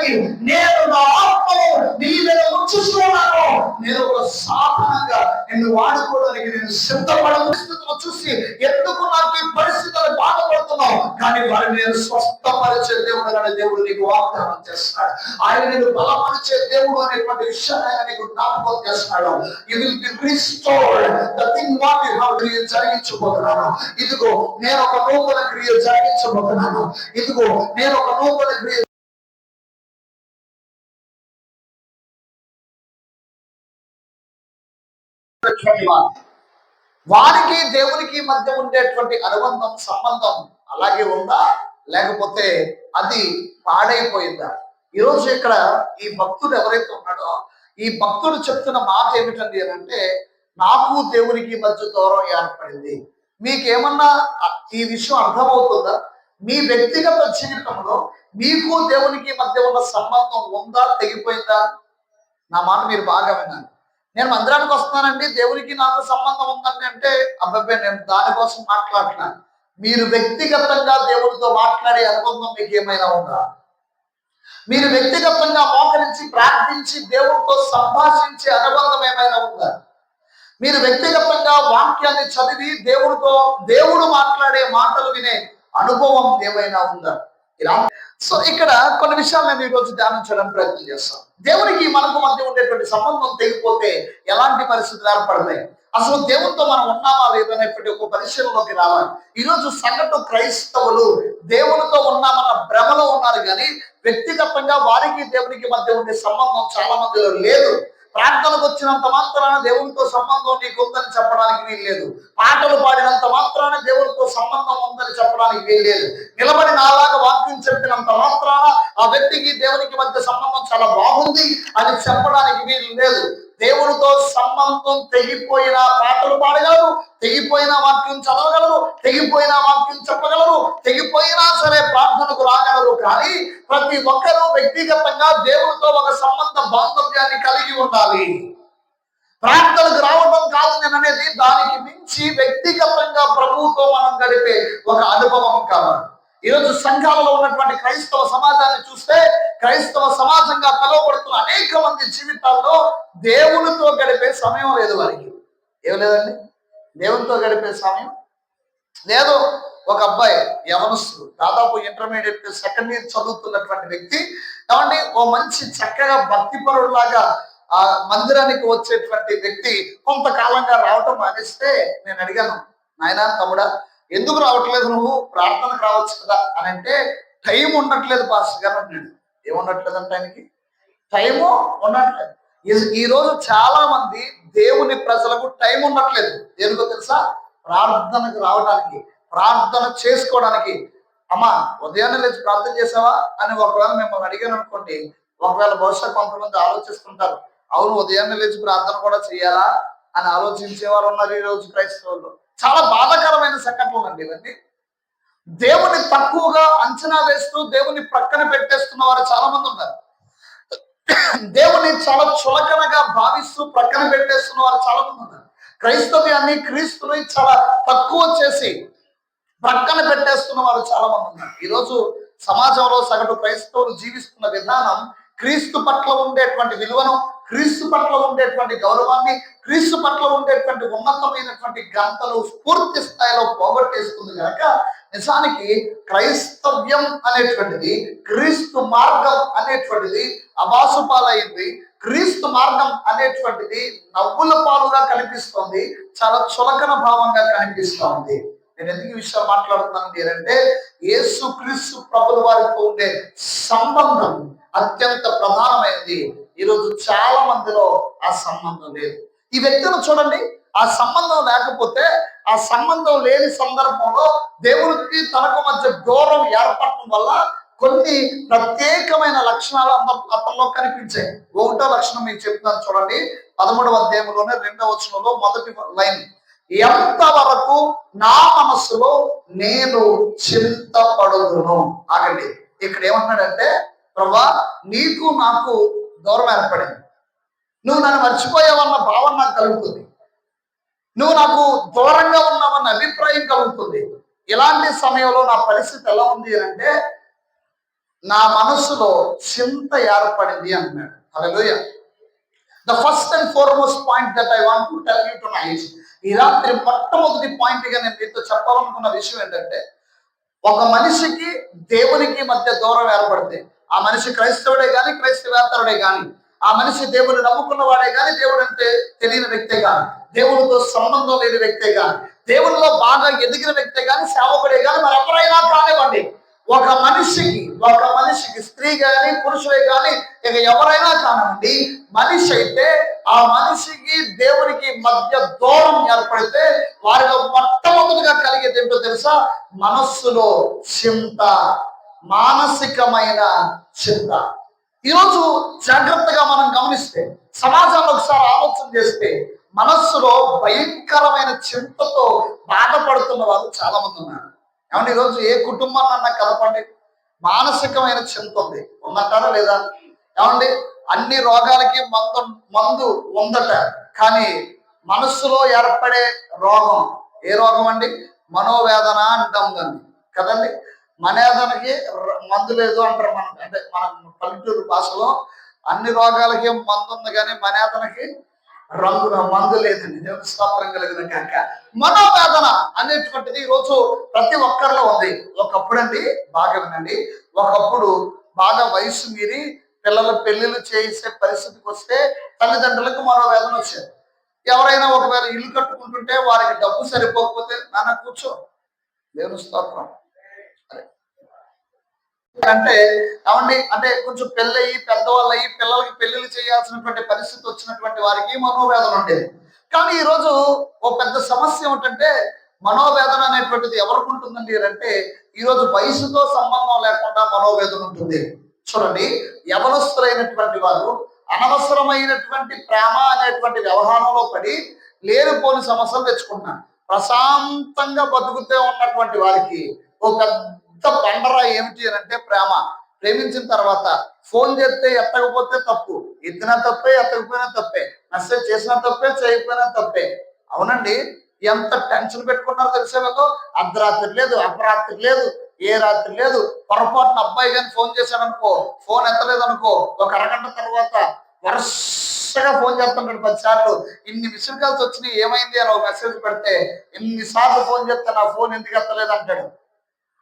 కానీ నేను నా ఆత్మను నీ మీద ఉంచుతున్నాను. నేను ఒక సాధనంగా నిన్ను వాడుకోవడానికి నేను సిద్ధపడను. పరిస్థితులు చూసి ఎందుకు నాకు ఈ పరిస్థితులు బాధపడుతున్నావు, కానీ వారిని నేను స్వస్థపరిచే దేవుడు అనే దేవుడు నీకు వాగ్దానం చేస్తాడు. ఆయన నేను బలపరిచే దేవుడు అనేటువంటి విషయాన్ని ఆయన నీకు జ్ఞాపకం చేస్తాడు. You will be restored the thing what you have క్రియ జరిగించబోతున్నాను. ఇదిగో నేను ఒక నూతన క్రియ జరిగించబోతున్నాను. ఇదిగో నేను ఒక నూతన క్రియ. వారికి దేవునికి మధ్య ఉండేటువంటి అనుబంధం, సంబంధం అలాగే ఉందా, లేకపోతే అది పాడైపోయిందా? ఈరోజు ఇక్కడ ఈ భక్తుడు ఎవరైతే ఉన్నాడో ఈ భక్తుడు చెప్తున్న మాట ఏమిటండి అంటే, నాకు దేవునికి మధ్య దూరం ఏర్పడింది. మీకేమన్నా ఈ విషయం అర్థమవుతుందా? మీ వ్యక్తిగత జీవితంలో మీకు దేవునికి మధ్య ఉన్న సంబంధం ఉందా, తెగిపోయిందా? నా మాట మీరు బాగా వినాలి. నేను మందిరానికి వస్తున్నానండి, దేవునికి నాకు సంబంధం ఉందండి అంటే, అబ్బాయి నేను దానికోసం మాట్లాడుతున్నాను. మీరు వ్యక్తిగతంగా దేవుడితో మాట్లాడే అనుబంధం మీకు ఏమైనా ఉందా? మీరు వ్యక్తిగతంగా మోకరించి ప్రార్థించి దేవుడితో సంభాషించే అనుబంధం ఏమైనా ఉందా? మీరు వ్యక్తిగతంగా వాక్యాన్ని చదివి దేవుడు మాట్లాడే మాటలు వినే అనుభవం ఏమైనా ఉందా? ఇలా సో ఇక్కడ కొన్ని విషయాలు నేను ఈరోజు ధ్యానించడానికి ప్రయత్నం చేస్తాను. దేవునికి మనకు మధ్య ఉండేటువంటి సంబంధం తెగిపోతే ఎలాంటి పరిస్థితులు ఏర్పడతాయి, అసలు దేవునితో మనం ఉన్నామా లేదనేటువంటి ఒక పరిశీలనలోకి రావాలి. ఈరోజు సగటు క్రైస్తవులు దేవునితో ఉన్నామన్న భ్రమలో ఉన్నారు, కానీ వ్యక్తిగతంగా వారికి దేవునికి మధ్య ఉండే సంబంధం చాలా మందిలో లేదు. ప్రార్థనకు వచ్చినంత మాత్రాన దేవునితో సంబంధం నీకు ఉందని చెప్పడానికి వీల్లేదు. పాటలు పాడినంత మాత్రాన దేవునితో సంబంధం ఉందని చెప్పడానికి వీల్లేదు. నిలబడి నాలాగా వాక్యం చెప్పినంత మాత్రాన ఆ వ్యక్తికి దేవునికి మధ్య సంబంధం చాలా బాగుంది అని చెప్పడానికి వీలు లేదు. దేవునితో సంబంధం తెగిపోయిన పాటలు పాడగలరు, తెగిపోయిన వాక్యం చదవగలరు, తెగిపోయిన వాక్యం చెప్పగలరు, తెగిపోయినా సరే ప్రార్థనకు రాగలరు. కానీ ప్రతి ఒక్కరూ వ్యక్తిగతంగా దేవునితో ఒక సంబంధ బాంధవ్యాన్ని కలిగి ఉండాలి. ప్రార్థనకు రావడం కాదు నేను అనేది, దానికి మించి వ్యక్తిగతంగా ప్రభువుతో మనం గడిపే ఒక అనుభవం కావాలి. ఈరోజు సంఘాలలో ఉన్నటువంటి క్రైస్తవ సమాజాన్ని చూస్తే, క్రైస్తవ సమాజంగా పిలువబడుతున్న అనేక మంది జీవితాల్లో దేవునితో గడిపే సమయం లేదు. వారికి ఏం లేదండి, దేవునితో గడిపే సమయం లేదు. ఒక అబ్బాయి యవనస్తుడు, దాదాపు ఇంటర్మీడియట్ సెకండ్ ఇయర్ చదువుతున్నటువంటి వ్యక్తి కాబట్టి ఓ మంచి చక్కగా భక్తిపరుడులాగా ఆ మందిరానికి వచ్చేటువంటి వ్యక్తి కొంతకాలంగా రావటం మానేస్తే నేను అడిగాను, నాయనా తమ్ముడా ఎందుకు రావట్లేదు, నువ్వు ప్రార్థనకు రావచ్చు కదా అని అంటే, టైం ఉండట్లేదు పాస్టర్ గారు అన్నాడు. ఏముండట్లేదు అంటే ఆయనకి టైము ఉండట్లేదు. ఈ రోజు చాలా మంది దేవుని ప్రజలకు టైం ఉండట్లేదు. ఎందుకో తెలుసా? ప్రార్థనకు రావడానికి, ప్రార్థన చేసుకోవడానికి. అమ్మా ఉదయాన్నే లేచి ప్రార్థన చేసావా అని ఒకవేళ మిమ్మల్ని అడిగాను అనుకోండి, ఒకవేళ బహుశా కొంతమంది ఆలోచిస్తుంటారు, అవును ఉదయాన్నే లేచి ప్రార్థన కూడా చేయాలా అని ఆలోచించేవారు ఉన్నారు ఈ రోజు క్రైస్తవుల్లో. చాలా బాధాకరమైన సంఘటనలు అండి ఇవన్నీ. దేవుని తక్కువగా అంచనా వేస్తూ దేవుని ప్రక్కన పెట్టేస్తున్న వారు చాలా మంది ఉన్నారు. దేవుని చాలా చులకనగా భావిస్తూ ప్రక్కన పెట్టేస్తున్న వారు చాలా మంది ఉన్నారు. క్రైస్తవ్యాన్ని, క్రీస్తుని చాలా తక్కువ చేసి ప్రక్కన పెట్టేస్తున్న వారు చాలా మంది ఉన్నారు. ఈరోజు సమాజంలో సగటు క్రైస్తవులు జీవిస్తున్న విధానం క్రీస్తు పట్ల ఉండేటువంటి విలువను, క్రీస్తు పట్ల ఉండేటువంటి గౌరవాన్ని, క్రీస్తు పట్ల ఉండేటువంటి ఉన్నతమైనటువంటి గంటలు పూర్తి స్థాయిలో పోగొట్టేస్తుంది కనుక నిజానికి క్రైస్తవ్యం అనేటువంటిది, క్రీస్తు మార్గం అనేటువంటిది అబాసుపాలైంది. క్రీస్తు మార్గం అనేటువంటిది నవ్వుల పాలుగా కనిపిస్తుంది, చాలా చులకన భావంగా కనిపిస్తుంది. నేను ఎందుకు ఈ విషయాలు మాట్లాడుతున్నాను అంటే, యేసు క్రీస్తు ప్రభుల వారితో ఉండే సంబంధం అత్యంత ప్రధానమైనది. ఈరోజు చాలా మందిలో ఆ సంబంధం లేదు. ఈ వ్యక్తిని చూడండి, ఆ సంబంధం లేకపోతే, ఆ సంబంధం లేని సందర్భంలో దేవుడికి తనకు మధ్య దూరం ఏర్పడటం వల్ల కొన్ని ప్రత్యేకమైన లక్షణాలు అతనిలో కనిపించాయి. ఒకటో లక్షణం మీకు చెప్తాను చూడండి, 13వ అధ్యాయంలోనే 2వ వచనంలో మొదటి లైన్, ఎంతవరకు నా మనస్సులో నేను చింతపడుదును. ఆగండి, ఇక్కడ ఏమన్నాడంటే, ప్రభా నీకు నాకు దూరం ఏర్పడింది, నువ్వు నన్ను మర్చిపోయావన్న భావన నాకు కలుగుతుంది, నువ్వు నాకు దూరంగా ఉన్నావన్న అభిప్రాయం కలుగుతుంది. ఇలాంటి సమయంలో నా పరిస్థితి ఎలా ఉంది అంటే, నా మనసులో చింత ఏర్పడింది అన్నాడు. Hallelujah. The first and foremost point that I want to tell you tonight, ఈ రాత్రి మొట్టమొదటి పాయింట్ గా నేను మీతో చెప్పాలనుకున్న విషయం ఏంటంటే, ఒక మనిషికి దేవునికి మధ్య దూరం ఏర్పడితే, ఆ మనిషి క్రైస్తవుడే గాని క్రైస్తవేతరుడే గాని, ఆ మనిషి దేవుని నమ్ముకున్న వాడే గాని దేవుడు అంటే తెలియని వ్యక్తే గాని, దేవుడితో సంబంధం లేని వ్యక్తే గాని, దేవుడిలో బాగా ఎదిగిన వ్యక్తే గాని, సేవకుడే గాని, మరి ఎవరైనా కానివ్వండి, ఒక మనిషికి స్త్రీ గాని పురుషులే గాని ఇక ఎవరైనా కానివ్వండి, మనిషి అయితే ఆ మనిషికి దేవునికి మధ్య దూరం ఏర్పడితే వారిలో మొట్టమొదటిగా కలిగేది ఏంటో తెలుసా? మనస్సులో చింత, మానసికమైన చింత. ఈరోజు జాగ్రత్తగా మనం గమనిస్తే, సమాజంలో ఒకసారి ఆలోచన చేస్తే, మనస్సులో భయంకరమైన చింతతో బాధపడుతున్న వారు చాలా మంది ఉన్నారు. ఏమంటే ఈరోజు ఏ కుటుంబాన్ని కలపండి, మానసికమైన చింత ఉంది, ఉందంటారా లేదా? ఏమండి అన్ని రోగాలకి మందు ఉందట, కానీ మనస్సులో ఏర్పడే రోగం ఏ రోగం అండి? మనోవేదన అంటాం దాన్ని కదండి. మనేదనకి మందు లేదు అంటారు. మన పల్లెటూరు భాషలో అన్ని రోగాలకి మందు ఉంది, కానీ మనేదనకి మందు లేదండి. దేవుని స్తోత్రం కలిగిన కాక. మనోవేదన అనేటువంటిది ఈరోజు ప్రతి ఒక్కరిలో ఉంది. ఒకప్పుడు అండి, బాగా వినండి, ఒకప్పుడు బాగా వయసు మీరి పిల్లల పెళ్లిళ్ళు చేసే పరిస్థితికి వస్తే తల్లిదండ్రులకు మనోవేదన వచ్చేది. ఎవరైనా ఒకవేళ ఇల్లు కట్టుకుంటుంటే వారికి డబ్బు సరిపోకపోతే, నాన్న కూర్చో, దేవుని స్తోత్రం అంటే ఏమండి, అంటే కొంచెం పెళ్ళయి పెద్దవాళ్ళు అయ్యి పిల్లలకి పెళ్లిళ్ళు చేయాల్సినటువంటి పరిస్థితి వచ్చినటువంటి వారికి మనోవేదన ఉండేది. కానీ ఈరోజు ఓ పెద్ద సమస్య ఏమిటంటే, మనోవేదన అనేటువంటిది ఎవరికి ఉంటుందండి అంటే, ఈరోజు వయసుతో సంబంధం లేకుండా మనోవేదన ఉంటుంది. చూడండి, యవనస్తులైనటువంటి వారు అనవసరమైనటువంటి ప్రేమ అనేటువంటి వ్యవహారంలో పడి లేనిపోని సమస్యలు తెచ్చుకుంటున్నారు. ప్రశాంతంగా బతుకుతూ ఉన్నటువంటి వారికి ఒక పెద్ద బండరా ఏమిటి అని అంటే ప్రేమ. ప్రేమించిన తర్వాత ఫోన్ చేస్తే ఎత్తకపోతే తప్పు, ఎత్తినా తప్పే, ఎత్తకపోయినా తప్పే, మెసేజ్ చేసినా తప్పే, చేయకపోయినా తప్పే. అవునండి, ఎంత టెన్షన్ పెట్టుకున్నారో తెలిసే వాళ్ళు. అర్ధరాత్రి లేదు, అపరాత్రి లేదు, ఏ రాత్రి లేదు. పొరపాటున అబ్బాయి కానీ ఫోన్ చేశాడనుకో, ఫోన్ ఎత్తలేదనుకో, ఒక అరగంట తర్వాత వరుసగా ఫోన్ చేస్తుంటాడు 10 సార్లు. ఇన్ని మిస్డ్ కాల్స్ వచ్చినాయి, ఏమైంది అని ఒక మెసేజ్ పెడితే, ఇన్నిసార్లు ఫోన్ చేస్తే నా ఫోన్ ఎందుకు ఎత్తలేదు అంటాడు.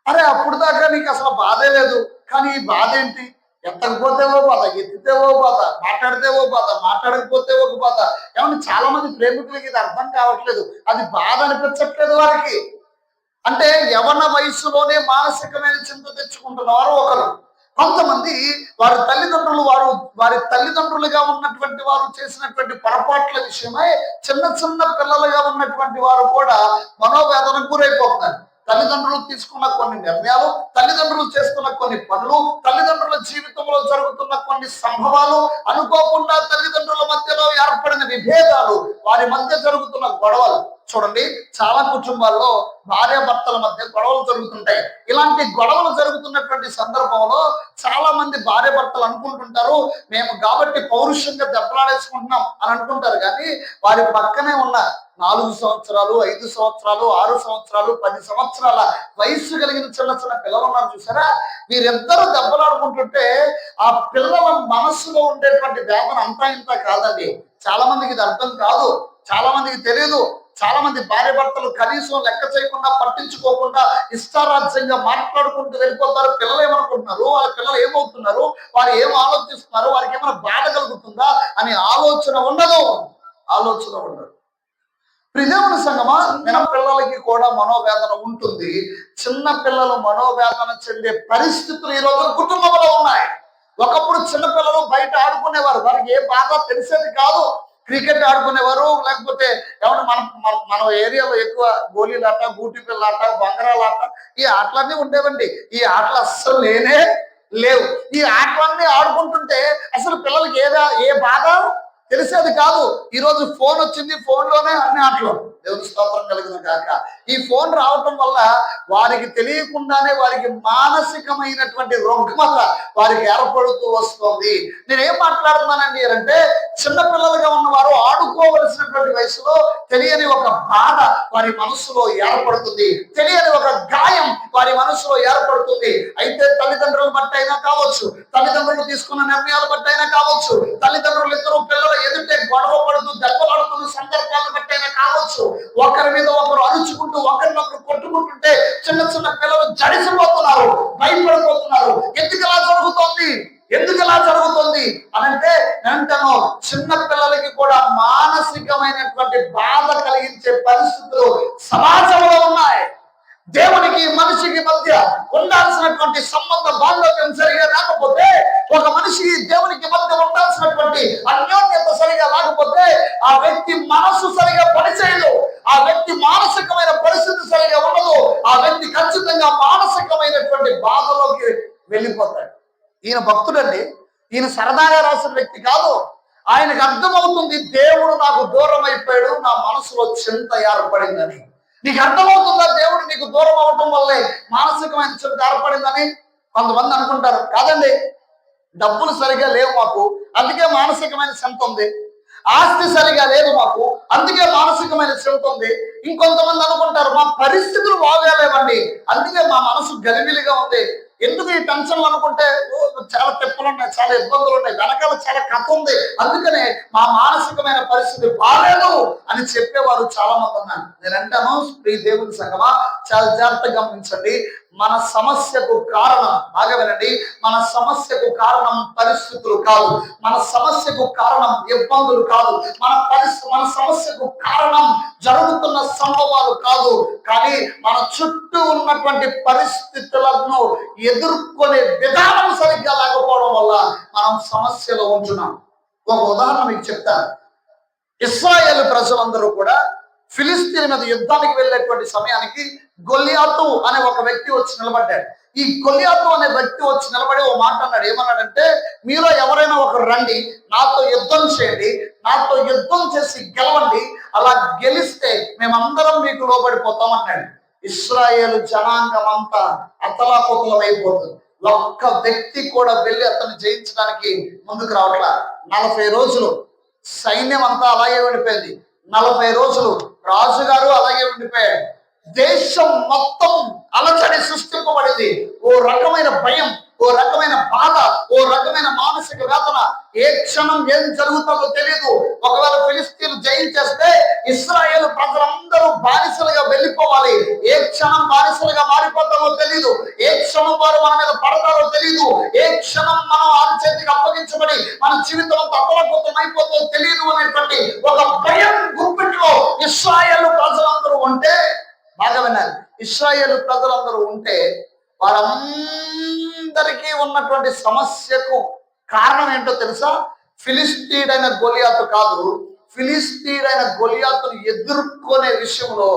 అరే, అప్పుడు దాకా నీకు అసలు బాధే లేదు, కానీ ఈ బాధ ఏంటి? ఎత్తకపోతేవో బాధ, ఎత్తితేవో బాధ, మాట్లాడితేవో బాధ, మాట్లాడకపోతే ఒక బాధ. ఏమన్నా చాలా మంది ప్రేమికులకి ఇది అర్థం కావట్లేదు, అది బాధ అనిపించట్లేదు వారికి. అంటే యవన వయసులోనే మానసికమైన చింత తెచ్చుకుంటున్నవారు ఒకరు. కొంతమంది వారి తల్లిదండ్రులుగా ఉన్నటువంటి వారు చేసినటువంటి పొరపాట్ల విషయమై చిన్న చిన్న పిల్లలుగా ఉన్నటువంటి వారు కూడా మనోవేదనకు గురైపోతున్నారు. తల్లిదండ్రులు తీసుకున్న కొన్ని నిర్ణయాలు, తల్లిదండ్రులు చేస్తున్న కొన్ని పనులు, తల్లిదండ్రుల జీవితంలో జరుగుతున్న కొన్ని సంభవాలు, అనుకోకుండా తల్లిదండ్రుల మధ్యలో ఏర్పడిన విభేదాలు, వారి మధ్య జరుగుతున్న గొడవలు. చూడండి, చాలా కుటుంబాల్లో భార్య భర్తల మధ్య గొడవలు జరుగుతుంటాయి. ఇలాంటి గొడవలు జరుగుతున్నటువంటి సందర్భంలో చాలా మంది భార్య భర్తలు అనుకుంటుంటారు, మేము కాబట్టి పౌరుషంగా దెబ్బలాడేసుకుంటున్నాం అని అనుకుంటారు. కానీ వారి పక్కనే ఉన్న 4 సంవత్సరాలు, 5 సంవత్సరాలు, 6 సంవత్సరాలు, 10 సంవత్సరాల వయస్సు కలిగిన చిన్న చిన్న పిల్లలు ఉన్నారు చూసారా, వీరిద్దరూ దెబ్బలాడుకుంటుంటే ఆ పిల్లల మనస్సులో ఉండేటువంటి వేదన అంతా ఇంత కాదండి. చాలా మందికి ఇది అర్థం కాదు, చాలా మందికి తెలియదు. చాలా మంది భార్య భర్తలు కనీసం లెక్క చేయకుండా, పట్టించుకోకుండా ఇష్టారాజ్యంగా మాట్లాడుకుంటూ వెళ్ళిపోతారు. పిల్లలు ఏమనుకుంటున్నారు, వాళ్ళ పిల్లలు ఏమవుతున్నారు, వారు ఏం ఆలోచిస్తున్నారు, వారికి ఏమైనా బాధ కలుగుతుందా అని ఆలోచన ఉండదు. ప్రియమైన సంగమా, చిన్న పిల్లలకి కూడా మనోవేదన ఉంటుంది. చిన్న పిల్లలు మనోవేదన చెందే పరిస్థితులు ఈ రోజు కుటుంబంలో ఉన్నాయి. ఒకప్పుడు చిన్నపిల్లలు బయట ఆడుకునేవారు, వారికి ఏ బాధ తెలిసేది కాదు. క్రికెట్ ఆడుకునేవారు, లేకపోతే ఏమన్నా మన ఏరియాలో ఎక్కువ గోళీలాట, గూటి పిల్లాట, బంగారాలాట, ఈ ఆటలన్నీ ఉండేవండి. ఈ ఆటలు అస్సలు లేవు. ఈ ఆటలన్నీ ఆడుకుంటుంటే అసలు పిల్లలకి ఏ బాధ తెలిసేది కాదు. ఈ రోజు ఫోన్ వచ్చింది, ఫోన్ లోనే అన్ని ఆటలు. దేవుని స్తోత్రం కలిగిన కాక. ఈ ఫోన్ రావటం వల్ల వారికి తెలియకుండానే వారికి మానసికమైనటువంటి రుగ్మత వారికి ఏర్పడుతూ వస్తుంది. నేనేం మాట్లాడుతున్నానండి అంటే, చిన్నపిల్లలుగా ఉన్నవారు ఆడుకోవలసినటువంటి వయసులో తెలియని ఒక బాధ వారి మనసులో ఏర్పడుతుంది, తెలియని ఒక గాయం వారి మనసులో ఏర్పడుతుంది. అయితే తల్లిదండ్రులను బట్టి అయినా కావచ్చు, తల్లిదండ్రులు తీసుకున్న నిర్ణయాలు బట్టి అయినా కావచ్చు, తల్లిదండ్రులు ఇద్దరు పిల్లల ఎదుటే గొడవ పడుతూ దెబ్బలాడుతున్న సందర్భాలను బట్టి అయినా కావచ్చు, ఒకరి మీద ఒకరు అరుచుకుంటూ ఒకరినొకరు కొట్టుకుంటుంటే చిన్న చిన్న పిల్లలు జడిసిపోతున్నారు, భయపడిపోతున్నారు. ఎందుకు ఇలా జరుగుతోంది, ఎందుకు ఇలా జరుగుతుంది అనంటే వెంటనే చిన్న పిల్లలకి కూడా మానసికమైనటువంటి బాధ కలిగించే పరిస్థితులు సమాజంలో ఉన్నాయి. దేవునికి మనిషికి మధ్య ఉండాల్సినటువంటి సంబంధ బాంధవ్యం సరిగా రాకపోతే, ఒక మనిషికి దేవునికి మధ్య ఉండాల్సినటువంటి అన్యోన్యత సరిగా రాకపోతే ఆ వ్యక్తి మనస్సు సరిగా పనిచేయదు, ఆ వ్యక్తి మానసికమైన పరిస్థితి సరిగా ఉండదు, ఆ వ్యక్తి ఖచ్చితంగా మానసికమైనటువంటి బాధలోకి వెళ్ళిపోతాడు. ఈయన భక్తుడండి, ఈయన సరదాగా రాసిన వ్యక్తి కాదు. ఆయనకు అర్థమవుతుంది దేవుడు నాకు దూరం అయిపోయాడు, నా మనసులో చింత ఏర్పడిందని. నీకు అర్థమవుతుందా దేవుడు నీకు దూరం అవటం వల్లే మానసికమైన చింత ఏర్పడిందని? కొంతమంది అనుకుంటారు, కాదండి డబ్బులు సరిగా లేవు మాకు అందుకే మానసికమైన చింత ఉంది, ఆస్తి సరిగా లేదు మాకు అందుకే మానసికమైన చింత ఉంది. ఇంకొంతమంది అనుకుంటారు, మా పరిస్థితులు బాగాలేవండి అందుకే మా మనసు గలిబిలిగా ఉంది. ఎందుకు ఈ టెన్షన్లు అనుకుంటే చాలా తిప్పలు ఉన్నాయి, చాలా ఇబ్బందులు ఉన్నాయి, వెనకాల చాలా కథ ఉంది, అందుకనే మా మానసికమైన పరిస్థితి బాగాలేదు అని చెప్పేవారు చాలా మంది ఉన్నారు. నేను అంటాను, ప్రియ దేవుని సంగమా, చాలా జాగ్రత్తగా గమనించండి. మన సమస్యకు కారణం, బాగా వినండి, మన సమస్యకు కారణం పరిస్థితులు కాదు, మన సమస్యకు కారణం ఇబ్బందులు కాదు, మన సమస్యకు కారణం జరుగుతున్న సంభవాలు కాదు, కానీ మన చుట్టూ ఉన్నటువంటి పరిస్థితులను ఎదుర్కొనే విధానం సరిగ్గా లేకపోవడం వల్ల మనం సమస్యలో ఉంటున్నాం. ఒక ఉదాహరణ మీకు చెప్తాను. ఇశ్రాయేలు ప్రజలందరూ కూడా ఫిలిస్తీన్ మీద యుద్ధానికి వెళ్ళేటువంటి సమయానికి గొల్లియాతు అనే ఒక వ్యక్తి వచ్చి నిలబడ్డాడు. ఈ గొల్లియాతు అనే వ్యక్తి వచ్చి నిలబడి ఓ మాట అన్నాడు. ఏమన్నాడంటే, మీలో ఎవరైనా ఒకరు రండి, నాతో యుద్ధం చేయండి, నాతో యుద్ధం చేసి గెలవండి, అలా గెలిస్తే మేమందరం మీకు లోబడిపోతాం అన్నాడు. ఇశ్రాయేలు జనాంగం అంతా అతలాకుతలం అయిపోతుంది. ఒక్క వ్యక్తి కూడా వెళ్ళి అతన్ని జయించడానికి ముందుకు రావట్లా. 40 రోజులు సైన్యం అంతా అలాగే ఉండిపోయింది, 40 రోజులు రాజుగారు అలాగే ఉండిపోయాడు. దేశం మొత్తం అలచడి సృష్టింపబడింది. ఓ రకమైన భయం, ఓ రకమైన బాధ, ఓ రకమైన మానసిక వేదన. ఏ క్షణం ఏం జరుగుతుందో తెలియదు. ఒకవేళ ఫిలిస్తీన్లు జయించేస్తే ఇశ్రాయేలు ప్రజలందరూ బానిసలుగా వెళ్ళిపోవాలి. ఏ క్షణం బానిసలుగా మారిపోతామో తెలియదు, ఏ క్షణం వారు మన మీద పడతారో తెలియదు, ఏ క్షణం మనం వారి చేతికి అప్పగించబడి మన జీవితం తప్పలపోతం అయిపోతుందో తెలియదు అనేటువంటి ఒక భయం గుప్పిట్లో ఇశ్రాయేలు ప్రజలందరూ ఉంటే, బాగా విన్నారు, ఇశ్రాయేలు ప్రజలందరూ ఉంటే వారందరికీ ఉన్నటువంటి సమస్యకు కారణం ఏంటో తెలుసా? ఫిలిస్తీయుడైన గొలియాతు కాదు, ఫిలిస్తీయుడైన గొలియాతును ఎదుర్కొనే విషయంలో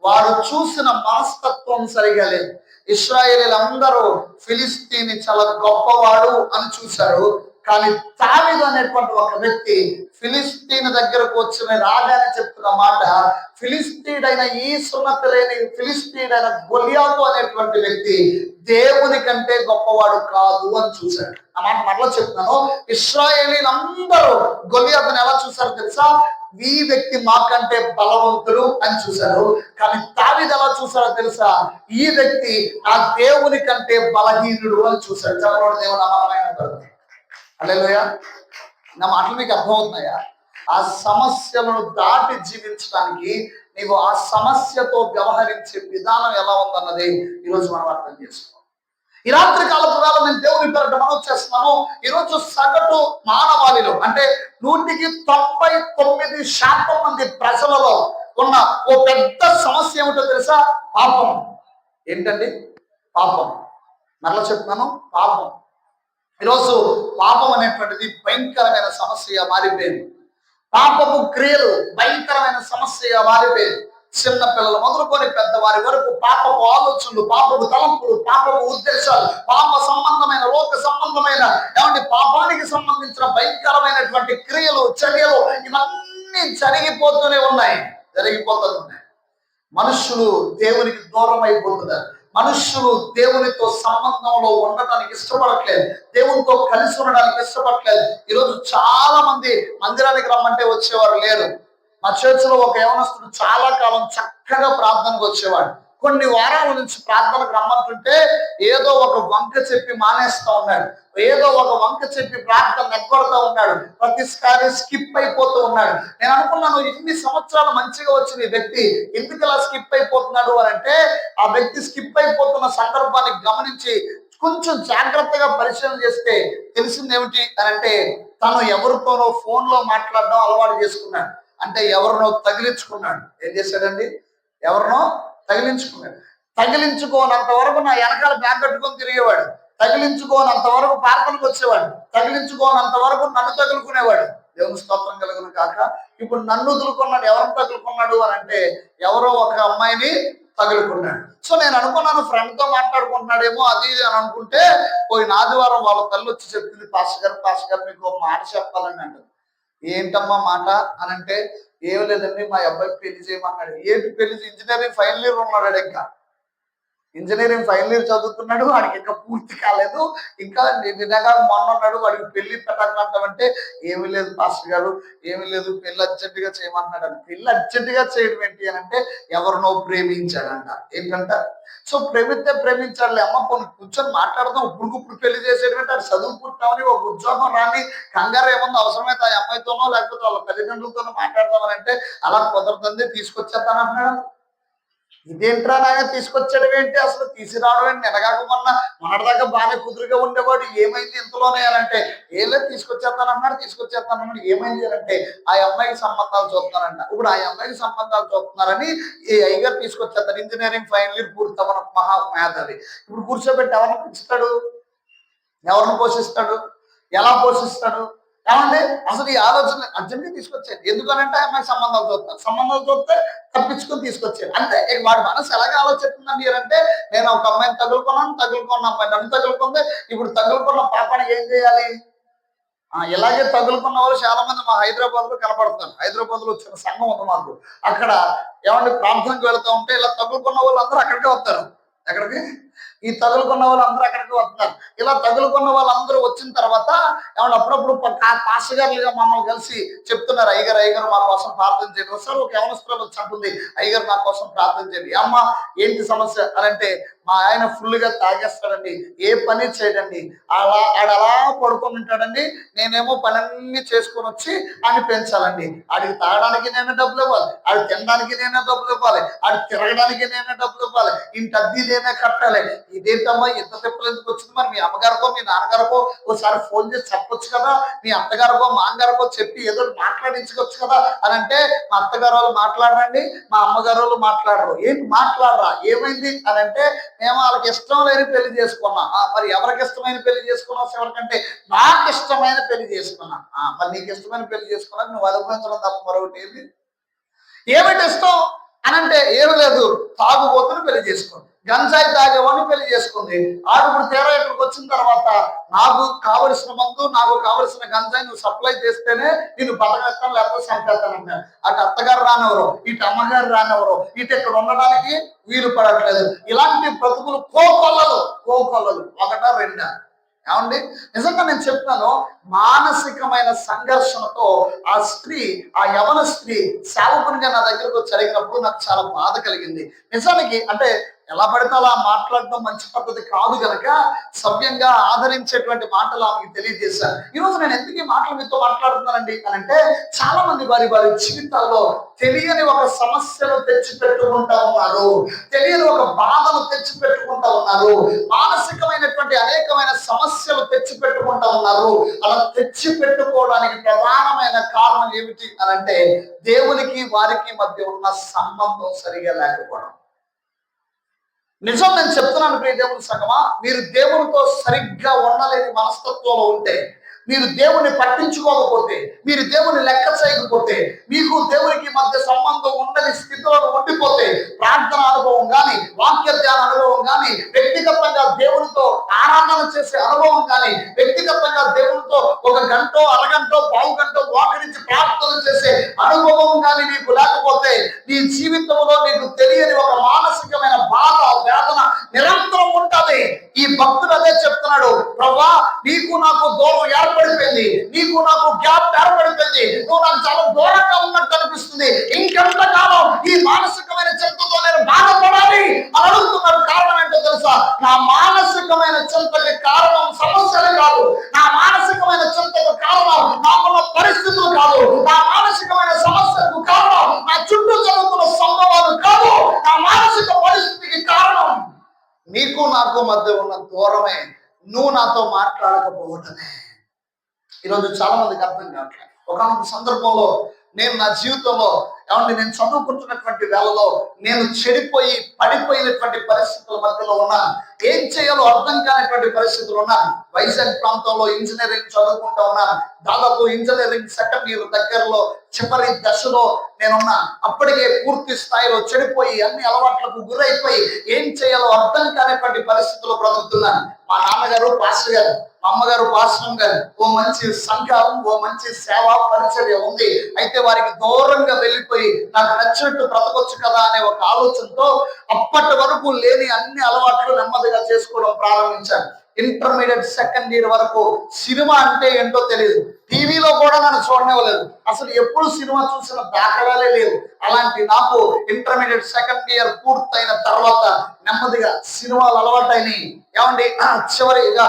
వారు చూసిన మనస్తత్వం సరిగా లేదు. ఇశ్రాయేలీలందరూ ఫిలిస్తీని చాలా గొప్పవాడు అని చూశారు, కానీ దావీదు అనేటువంటి ఒక వ్యక్తి ఫిలిస్తీన్ దగ్గరకు వచ్చిన రాగానే చెప్తున్న మాట, ఫిలిస్తీయుడైన ఈ సున్నతి లేని ఫిలిస్తీయుడైన గొలియాతు అనేటువంటి వ్యక్తి దేవుని కంటే గొప్పవాడు కాదు అని చూశాడు. ఆ మాట మరలా చెప్తున్నాను. ఇశ్రాయేలీలందరూ గొలియాతుని ఎలా చూశారు తెలుసా? ఈ వ్యక్తి మాకంటే బలవంతుడు అని చూశారు, కానీ దావీదు ఎలా చూశారో తెలుసా? ఈ వ్యక్తి ఆ దేవుని కంటే బలహీనుడు అని చూశాడు. చెప్పండి, దేవుని నామమైన హల్లెలూయా. నా మాటలు మీకు అర్థమవుతున్నాయా? ఆ సమస్యలను దాటి జీవించడానికి నీవు ఆ సమస్యతో వ్యవహరించే విధానం ఎలా ఉందన్నది ఈరోజు మనం అర్థం చేసుకోవాలి. ఈ రాత్రి కాలపు వేళ నేను దేవుని పేరిట మనం చేస్తున్నాను. ఈరోజు సగటు మానవాళిలో అంటే 99% మంది ప్రజలలో ఉన్న ఓ పెద్ద సమస్య ఏమిటో తెలుసా? పాపం. ఏంటండి? పాపం. మరలా చెప్తున్నాను, పాపం. ఈరోజు పాపం అనేటువంటిది భయంకరమైన సమస్యగా మారిపోయింది. పాపపు క్రియలు భయంకరమైన సమస్యగా మారిపోయింది. చిన్న పిల్లలు మొదలుకొని పెద్దవారి వరకు పాపపు ఆలోచనలు, పాపపు తలంపులు, పాపపు ఉద్దేశాలు, పాప సంబంధమైన లోక సంబంధమైన పాపానికి సంబంధించిన భయంకరమైనటువంటి క్రియలు, చర్యలు ఇవన్నీ జరిగిపోతూనే ఉన్నాయి. మనుషులు దేవునికి దూరం అయిపోతున్నారు. మనుషులు దేవునితో సంబంధంలో ఉండటానికి ఇష్టపడట్లేదు, దేవునితో కలిసి ఉండడానికి ఇష్టపడట్లేదు. ఈరోజు చాలా మంది మందిరానికి రమ్మంటే వచ్చేవారు లేరు. మా చర్చిలో ఒక యవనస్తుడు చాలా కాలం చక్కగా ప్రార్థనకు వచ్చేవాడు. కొన్ని వారాల నుంచి ప్రార్థనకు రమ్మంటుంటే ఏదో ఒక వంక చెప్పి మానేస్తా ఉన్నాడు, ఏదో ఒక వంక చెప్పి ప్రార్థన నెగ్గొడతా ఉన్నాడు, ప్రతిసారి స్కిప్ అయిపోతూ ఉన్నాడు. నేను అనుకున్నాను, ఇన్ని సంవత్సరాలు మంచిగా వచ్చిన ఈ వ్యక్తి ఎందుకు ఇలా స్కిప్ అయిపోతున్నాడు అని అంటే, ఆ వ్యక్తి స్కిప్ అయిపోతున్న సందర్భాన్ని గమనించి కొంచెం జాగ్రత్తగా పరిశీలన చేస్తే తెలిసింది ఏమిటి అని అంటే, తను ఎవరితోనో ఫోన్ లో మాట్లాడడం అలవాటు చేసుకున్నాడు. అంటే ఎవరినో తగిలించుకున్నాడు. ఏం చేశాడండి? ఎవరినో తగిలించుకున్నాడు. తగిలించుకోనంత వరకు నా వెనకాల బ్యాగ్ కట్టుకొని తిరిగేవాడు, తగిలించుకోనంత వరకు ప్రార్థనకు వచ్చేవాడు, తగిలించుకోనంత వరకు నన్ను తగులుకునేవాడు. దేవుని స్తోత్రం కలుగును కాక. ఇప్పుడు నన్ను వదులుకున్నాడు. ఎవరిని తగులుకున్నాడు అని అంటే, ఎవరో ఒక అమ్మాయిని తగులుకున్నాడు. సో నేను అనుకున్నాను ఫ్రెండ్ తో మాట్లాడుకుంటున్నాడేమో అది ఇది అని అనుకుంటే, పోయిన ఆదివారం వాళ్ళ తల్లి వచ్చి చెప్పింది, పాస్టర్ గారు మీకు ఒక మాట చెప్పాలని అంటారు. ఏంటమ్మా మాట అని అంటే, ఏం లేదండి మా అబ్బాయి పెళ్లి చేయమన్నాడు. ఏంటి పెళ్లి? ఇంజనీరింగ్ ఫైనల్ ఇయర్ ఉన్నాడు, ఇంకా ఇంజనీరింగ్ ఫైనల్ ఇయర్ చదువుతున్నాడు, వాడికి ఇంకా పూర్తి కాలేదు, ఇంకా నిజంగా మొన్న ఉన్నాడు, వాడికి పెళ్లి పెట్టాలంటామంటే ఏమీ లేదు పాస్టర్ గారు, ఏమీ లేదు, పెళ్లి అర్జెంటుగా చేయమన్నాడు అని. పెళ్లి అర్జెంటుగా చేయడం ఏంటి అని అంటే, ఎవరినో ప్రేమించాడంట. ఏంటంట? సో ప్రేమించాలి అమ్మ, కొన్ని కూర్చొని మాట్లాడదాం, ఇప్పుడు పెళ్లి చేసేటంటే అది చదువుకుంటామని, ఒక ఉద్యోగం రాని కంగారు ఏముంది, అవసరమైతే ఆ అమ్మాయితోనో లేకపోతే వాళ్ళ తల్లిదండ్రులతోనో మాట్లాడదామని అంటే, అలా కుదరదండి తీసుకొచ్చేస్తానంటున్నాడు. ఇదేంట్రా నాగా తీసుకొచ్చడం ఏంటి, అసలు తీసుకురావడం ఏంటి? నెనగాక మొన్నటిదాకా బాగానే కుదురుగా ఉండేవాడు, ఏమైంది ఇంతలోనే అని అంటే, ఏలే తీసుకొచ్చేస్తానన్నాడు. ఏమైంది అని అంటే, ఆ అమ్మాయికి సంబంధాలు చూస్తున్నారంట. ఇప్పుడు ఆ అమ్మాయికి సంబంధాలు చూస్తున్నారని ఈ అయ్యగారు తీసుకొచ్చేస్తారు. ఇంజనీరింగ్ ఫైనల్ ఇయర్ పూర్తవన మహా మేధావి. ఇప్పుడు కూర్చోబెట్టి ఎవరిని పెంచుతాడు? ఎవరిని పోషిస్తాడు? ఎలా పోషిస్తాడు? ఏమంటే అసలు ఈ ఆలోచన అర్జెంట్గా తీసుకొచ్చాడు. ఎందుకనంటే అమ్మాయి సంబంధాలు చూస్తే తప్పించుకొని తీసుకొచ్చాడు. అంటే వాడి మనసు ఎలాగ ఆలోచిస్తుందండి అంటే, నేను ఒక అమ్మాయిని తగులుకున్న అమ్మాయి నన్ను తగులుకుంది, ఇప్పుడు తగులుకున్న పాపానికి ఏం చేయాలి? ఇలాగే తగులుకున్న వాళ్ళు చాలా మంది మా హైదరాబాద్ లో కనపడుతున్నారు. హైదరాబాద్ లో వచ్చిన సంఘం ఉంది మాకు. అక్కడ ఏమంటే ప్రాంతానికి వెళుతూ ఉంటే ఇలా తగులుకున్న వాళ్ళు అందరూ అక్కడికే వస్తారు. ఎక్కడికి? ఈ తగులుకున్న వాళ్ళందరూ అక్కడికి వస్తున్నారు. ఇలా తగులుకున్న వాళ్ళందరూ వచ్చిన తర్వాత ఏమన్నా అప్పుడప్పుడు పాస్టర్ గారులుగా మమ్మల్ని కలిసి చెప్తున్నారు, అయ్యగారు మా కోసం ప్రార్థన చేయండి. ఒకసారి ఒక యవనస్తురాలు వచ్చి అంటుంది, అయ్యగారు నా కోసం ప్రార్థన చేయండి. అమ్మ ఏంటి సమస్య అని అంటే, మా ఆయన ఫుల్గా తాగేస్తాడండి, ఏ పని చేయడండి, ఆడలా పడుకొని ఉంటాడండి, నేనేమో పనన్నీ చేసుకొని వచ్చి ఆయన పెంచాలండి. ఆడికి తాగడానికి నేనే డబ్బులు ఇవ్వాలి, ఆడు తినడానికి నేనే డబ్బులు ఇవ్వాలి, ఆడు తిరగడానికి నేనే డబ్బులు ఇవ్వాలి, ఇంటి అద్దె నేనే కట్టాలి. ఇదేంటమ్మా ఇంత తిప్పలు ఎందుకు వచ్చింది? మరి మీ అమ్మగారికో మీ నాన్నగారికో ఒకసారి ఫోన్ చేసి చెప్పొచ్చు కదా, మీ అత్తగారికో మామగారికో చెప్పి ఏదో మాట్లాడించుకోవచ్చు కదా అని అంటే, మా అత్తగారు వాళ్ళు మాట్లాడరండి, మా అమ్మగారు వాళ్ళు మాట్లాడరు. ఏంటి మాట్లాడరా? ఏమైంది అని అంటే, మేము వాళ్ళకి ఇష్టం లేని పెళ్లి చేసుకున్నా. మరి ఎవరికి ఇష్టమైన పెళ్లి చేసుకున్నావు? ఎవరికంటే నాకు ఇష్టమైన పెళ్లి చేసుకున్నా. మరి నీకు ఇష్టమైన పెళ్లి చేసుకున్నా, నువ్వు అనుభవించడం తప్ప మరొకటి ఏమి? ఏమిటి ఇష్టం అని అంటే, ఏమి లేదు, తాగుబోతుని పెళ్లి చేసుకోండి, గంజాయి తాగేవాడిని పెళ్లి చేసుకుంది. ఇప్పుడు తీరా ఇక్కడికి వచ్చిన తర్వాత నాకు కావలసిన మందు, నాకు కావలసిన గంజాయి నువ్వు సప్లై చేస్తేనే నేను బతకస్తాను, లేకపోతే చంపేస్తానంటాను. అటు అత్తగారు రానివ్వరు, ఇటు అమ్మగారు రానివ్వరు, ఇటు ఇక్కడ ఉండడానికి వీలు పడట్లేదు. ఇలాంటి బ్రతుకులు కోకొల్లలు ఒకటా రెండా? ఏమండి నిజంగా నేను చెప్తాను, మానసికమైన సంఘర్షణతో ఆ యవన స్త్రీ సేవకునిగా నా దగ్గరకు వచ్చి అడిగినప్పుడు నాకు చాలా బాధ కలిగింది. నిజానికి అంటే ఎలా పడితే అలా మాట్లాడడం మంచి పద్ధతి కాదు కనుక సవ్యంగా ఆదరించేటువంటి మాటలు ఆమెకి తెలియజేశాను. ఈరోజు నేను ఎందుకు ఈ మాటలు మీతో మాట్లాడుతున్నానండి అని అంటే, చాలా మంది వారి జీవితాల్లో తెలియని ఒక సమస్యను తెచ్చిపెట్టుకుంటా ఉన్నారు, తెలియని ఒక బాధను తెచ్చిపెట్టుకుంటా ఉన్నారు, మానసికమైనటువంటి అనేకమైన సమస్యలు తెచ్చిపెట్టుకుంటా ఉన్నారు. అలా తెచ్చిపెట్టుకోవడానికి ప్రధానమైన కారణం ఏమిటి అని అంటే, దేవునికి వారికి మధ్య ఉన్న సంబంధం సరిగా లేకపోవడం. నిజం నేను చెప్తున్నాను ప్రియ దేవుని సంగమా, మీరు దేవునితో సరిగ్గా ఉండలేని మనస్తత్వంలో ఉంటే, మీరు దేవుని పట్టించుకోకపోతే, మీరు దేవుని లెక్క చేయకపోతే, మీకు దేవునికి మధ్య సంబంధం ఉండని స్థితిలో ఉండిపోతే, ప్రార్థన అనుభవం కానీ, వాక్య ధ్యాన అనుభవం కానీ, వ్యక్తిగతంగా దేవునితో ఆరాధన చేసే అనుభవం కానీ, వ్యక్తిగతంగా దేవునితో ఒక గంట అరగంట పావు గంట మోకరించి ప్రార్థన చేసే అనుభవం కానీ నీకు లేకపోతే, నీ జీవితంలో నీకు తెలియని ఒక మానసికమైన బాధ వేదన నిరంతరం ఉంటది. ఈ భక్తులు అదే చెప్తున్నారు, చెప్తున్నాడు, ప్రభా నీకు నాకు దూరం ఏర్పడిపోయింది, నీకు నాకు గ్యాప్ ఏర్పడిపోయింది, నువ్వు నాకు చాలా దూరంగా ఉన్నట్టు అనిపిస్తుంది, ఇంకెంతకాలం ఈ మానసికమైన చింతతో నేను బాధపడాలి అని అడుగుతున్నాడు. కారణం ఏంటో తెలుసా? నా మానసికమైన చింతకి కారణం సమస్యలు కాదు, నా మానసికమైన చింతకు కారణం నాకున్న పరిస్థితులు కాదు, నా మానసికమైన సమస్యలకు కారణం నా చుట్టూ జరుగుతున్న సంభవాలు కాదు, నా మానసిక పరిస్థితికి కారణం నీకు నాకు మధ్య ఉన్న దూరమే, నువ్వు నాతో మాట్లాడకపోవటమే. ఈరోజు చాలా మందికి అర్థం కావట్లేదు. ఒకనొక సందర్భంలో నేను నా జీవితంలో నేను చదువుకుంటున్నటువంటి వేళలో నేను చెడిపోయి పడిపోయినటువంటి పరిస్థితుల మధ్యలో ఉన్నాను. ఏం చేయాలో అర్థం కానిటువంటి పరిస్థితులు ఉన్నాను. వైజాగ్ ప్రాంతంలో ఇంజనీరింగ్ చదువుకుంటూ ఉన్నాను. దాదాపు ఇంజనీరింగ్ సెకండ్ ఇయర్ దగ్గరలో చివరి దశలో నేనున్నా. అప్పటికే పూర్తి స్థాయిలో చెడిపోయి అన్ని అలవాట్లకు గురైపోయి ఏం చేయాలో అర్థం కానిటువంటి పరిస్థితుల్లో బ్రతుకుతున్నాను. మా నాన్నగారు పాస్టర్ గారు, మా అమ్మగారు పాస్టర్ గారు, ఓ మంచి సంఘం, ఓ మంచి సేవా పరిచర్య ఉంది. అయితే వారికి దూరంగా వెళ్ళిపోయి నాకు నచ్చినట్టు బ్రతకొచ్చు కదా అనే ఒక ఆలోచనతో అప్పటి వరకు లేని అన్ని అలవాట్లు నెమ్మదిగా చేసుకోవడం ప్రారంభించాను. ఇంటర్మీడియట్ సెకండ్ ఇయర్ వరకు సినిమా అంటే ఏంటో తెలియదు, టీవీలో కూడా నన్ను చూడనివ్వలేదు, అసలు ఎప్పుడు సినిమా చూసిన దాఖలాలే లేవు. అలాంటి నాకు ఇంటర్మీడియట్ సెకండ్ ఇయర్ పూర్తయిన తర్వాత నెమ్మదిగా సినిమాలు అలవాటైనాయి. చివరిగా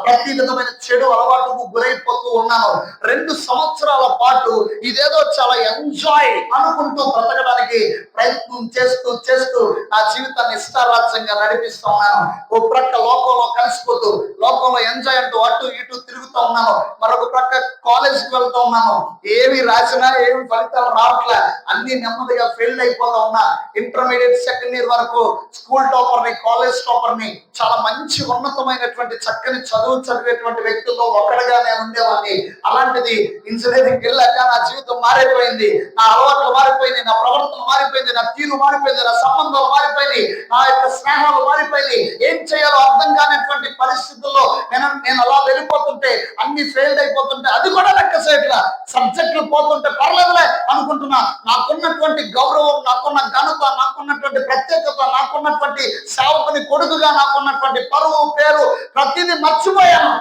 ప్రతి విధమైన చెడు అలవాటుకు గురైపోతూ ఉన్నాను. 2 సంవత్సరాల పాటు ఇదేదో చాలా ఎంజాయ్ అనుకుంటూ బ్రతకడానికి ప్రయత్నం చేస్తూ చేస్తూ నా జీవితాన్ని ఇష్టారాజ్యంగా నడిపిస్తూ ఉన్నాను. ఓ ప్రక్క లోకంలో కలిసిపోతూ లోకంలో ఎంజాయ్ అంటూ అటు ఇటు తిరుగుతూ ఉన్నాను. మరొక ప్రక్క కాలేజీకి వెళ్తూ ఉన్నాను. ఏమి రాసినా ఏమి ఫలితాలు రావట్లే, అన్ని నెమ్మదిగా ఫెయిల్ అయిపోతా ఉన్నా. ఇంటర్మీడియట్ సెకండ్ ఇయర్ వరకు స్కూల్ టాపర్ని, కాలేజ్ టాపర్ని, చాలా మంచి ఉన్నతమైనటువంటి చక్కని చదువు చదివేటువంటి వ్యక్తుల్లో ఒకటిగా నేను ఉండేవాడిని. అలాంటిది ఇంజనీరింగ్ వెళ్ళాక నా జీవితం మారిపోయింది, నా అలవాట్లు మారిపోయింది, నా ప్రవర్తన మారిపోయింది, నా తీరు మారిపోయింది, నా సంబంధాలు మారిపోయింది, నా యొక్క స్నేహాలు మారిపోయింది. ఏం చేయాలో అర్థం కానిటువంటి పరిస్థితుల్లో నేను అలా వెళ్ళిపోతుంటే, అన్ని ఫెయిల్ అయిపోతుంటే, అది కూడా లెక్క చేయట్లా, సబ్జెక్టులు పోతుంటే పర్లేదులే అనుకుంటున్నా. నాకున్నటువంటి గౌరవం, నాకున్న ఘనత, నాకున్నటువంటి ప్రత్యేకత, నాకున్నటువంటి సేవకుని కొడుకుగా నాకున్నటువంటి పరువు, పేరు, ప్రతిదీ మర్చిపోయాను,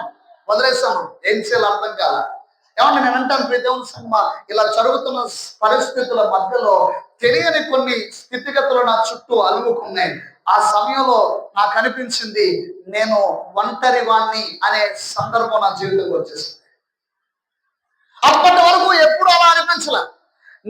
వదిలేశాను. ఏం చేయాలో అర్థం కాల. నేను అంటాను, దేవుని సంగమా, ఇలా జరుగుతున్న పరిస్థితుల మధ్యలో తెలియని కొన్ని స్థితిగతులు నా చుట్టూ అలుముకున్నాయి. ఆ సమయంలో నాకు అనిపించింది, నేను ఒంటరి వాణ్ణి అనే సందర్భం నా జీవితంలో వచ్చేసింది. అప్పటి వరకు ఎప్పుడు అలా అనిపించలే.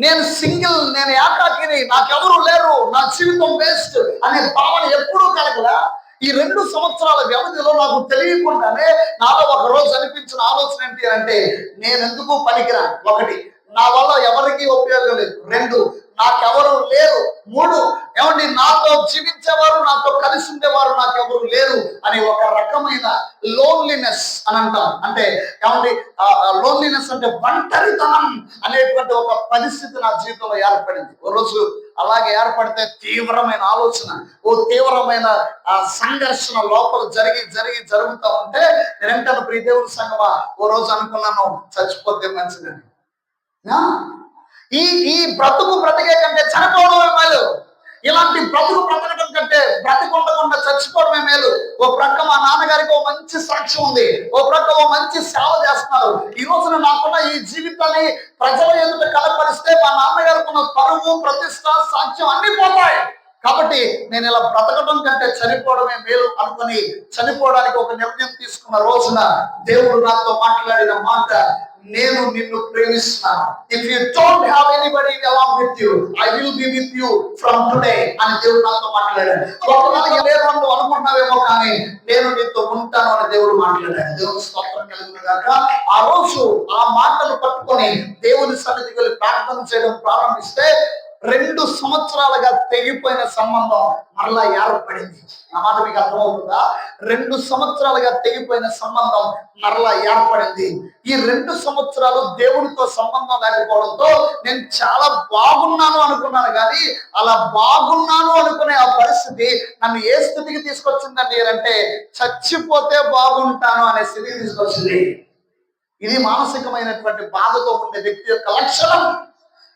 నేను సింగిల్, నేను ఏకాకిని, నాకెవరు లేరు, నా జీవితం వేస్ట్ అనే భావన ఎప్పుడూ కలగలా. ఈ 2 సంవత్సరాల వ్యవధిలో నాకు తెలియకుండానే నాలో ఒక రోజు అనిపించిన ఆలోచన ఏంటి అంటే, నేను ఎందుకు పనికిరా, 1, నా వల్ల ఎవరికి ఉపయోగం లేదు, 2, నాకెవరు లేరు, 3, నాతో జీవించేవారు, నాతో కలిసి ఉండేవారు నాకెవరు లేరు అని ఒక రకమైన లోన్లీనెస్ అని అంటాం. అంటే లోన్లీనెస్ అంటే ఒంటరితనం అనేటువంటి ఒక పరిస్థితి నా జీవితంలో ఏర్పడింది. ఓ రోజు అలాగే ఏర్పడితే తీవ్రమైన ఆలోచన, ఓ తీవ్రమైన సంఘర్షణ లోపల జరుగుతూ ఉంటే నేను ప్రియ దేవుని సంగమా, ఓ రోజు అనుకున్నాను, చచ్చిపోతే మంచిదని. ఈ బ్రతుకు బ్రతికే కంటే చనిపోవడమే మేలు. ఇలాంటి బ్రతుకు బ్రతకడం కంటే బ్రతికొండకుండా చచ్చిపోవడమే మేలు. ఓ ప్రక్క మా నాన్నగారికి ఓ మంచి సాక్ష్యం ఉంది, ఓ ప్రక్క ఓ మంచి సేవ చేస్తున్నారు. ఈ రోజున నాకున్న ఈ జీవితాన్ని ప్రజల ఎదుట కనపరిస్తే మా నాన్నగారికి ఉన్న పరువు, ప్రతిష్ట, సాక్ష్యం అన్ని పోతాయి. కాబట్టి నేను ఇలా బ్రతకడం కంటే చనిపోవడమే మేలు అనుకుని చనిపోవడానికి ఒక నిర్ణయం తీసుకున్న రోజున దేవుడు నాతో మాట్లాడిన మాట, నేను నిన్ను ప్రేమిస్తున్నాను. If you don't have anybody along with you, I will be with you from today అని దేవుడు నాతో మాట్లాడాడు. ఒకవేళ లేరు అంటూ అనుకుంటున్నావేమో, కానీ నేను నీతో ఉంటాను అని దేవుడు మాట్లాడాడు. దేవుడు స్తోత్రం కలుగును గాక. ఆ రోజు ఆ మాటలు పట్టుకొని దేవుని సన్నిధికి వెళ్ళి ప్రార్థన చేయడం ప్రారంభిస్తే 2 సంవత్సరాలుగా తెగిపోయిన సంబంధం మరలా ఏర్పడింది. నా మాట మీకు అర్థమవుతుందా? 2 సంవత్సరాలుగా తెగిపోయిన సంబంధం మరలా ఏర్పడింది. ఈ 2 సంవత్సరాలు దేవుడితో సంబంధం లేకపోవడంతో నేను చాలా బాగున్నాను అనుకున్నాను, కానీ అలా బాగున్నాను అనుకునే ఆ పరిస్థితి నన్ను ఏ స్థితికి తీసుకొచ్చిందండి అంటే, చచ్చిపోతే బాగుంటాను అనే స్థితికి తీసుకొచ్చింది. ఇది మానసికమైనటువంటి బాధతో ఉండే వ్యక్తి యొక్క లక్షణం.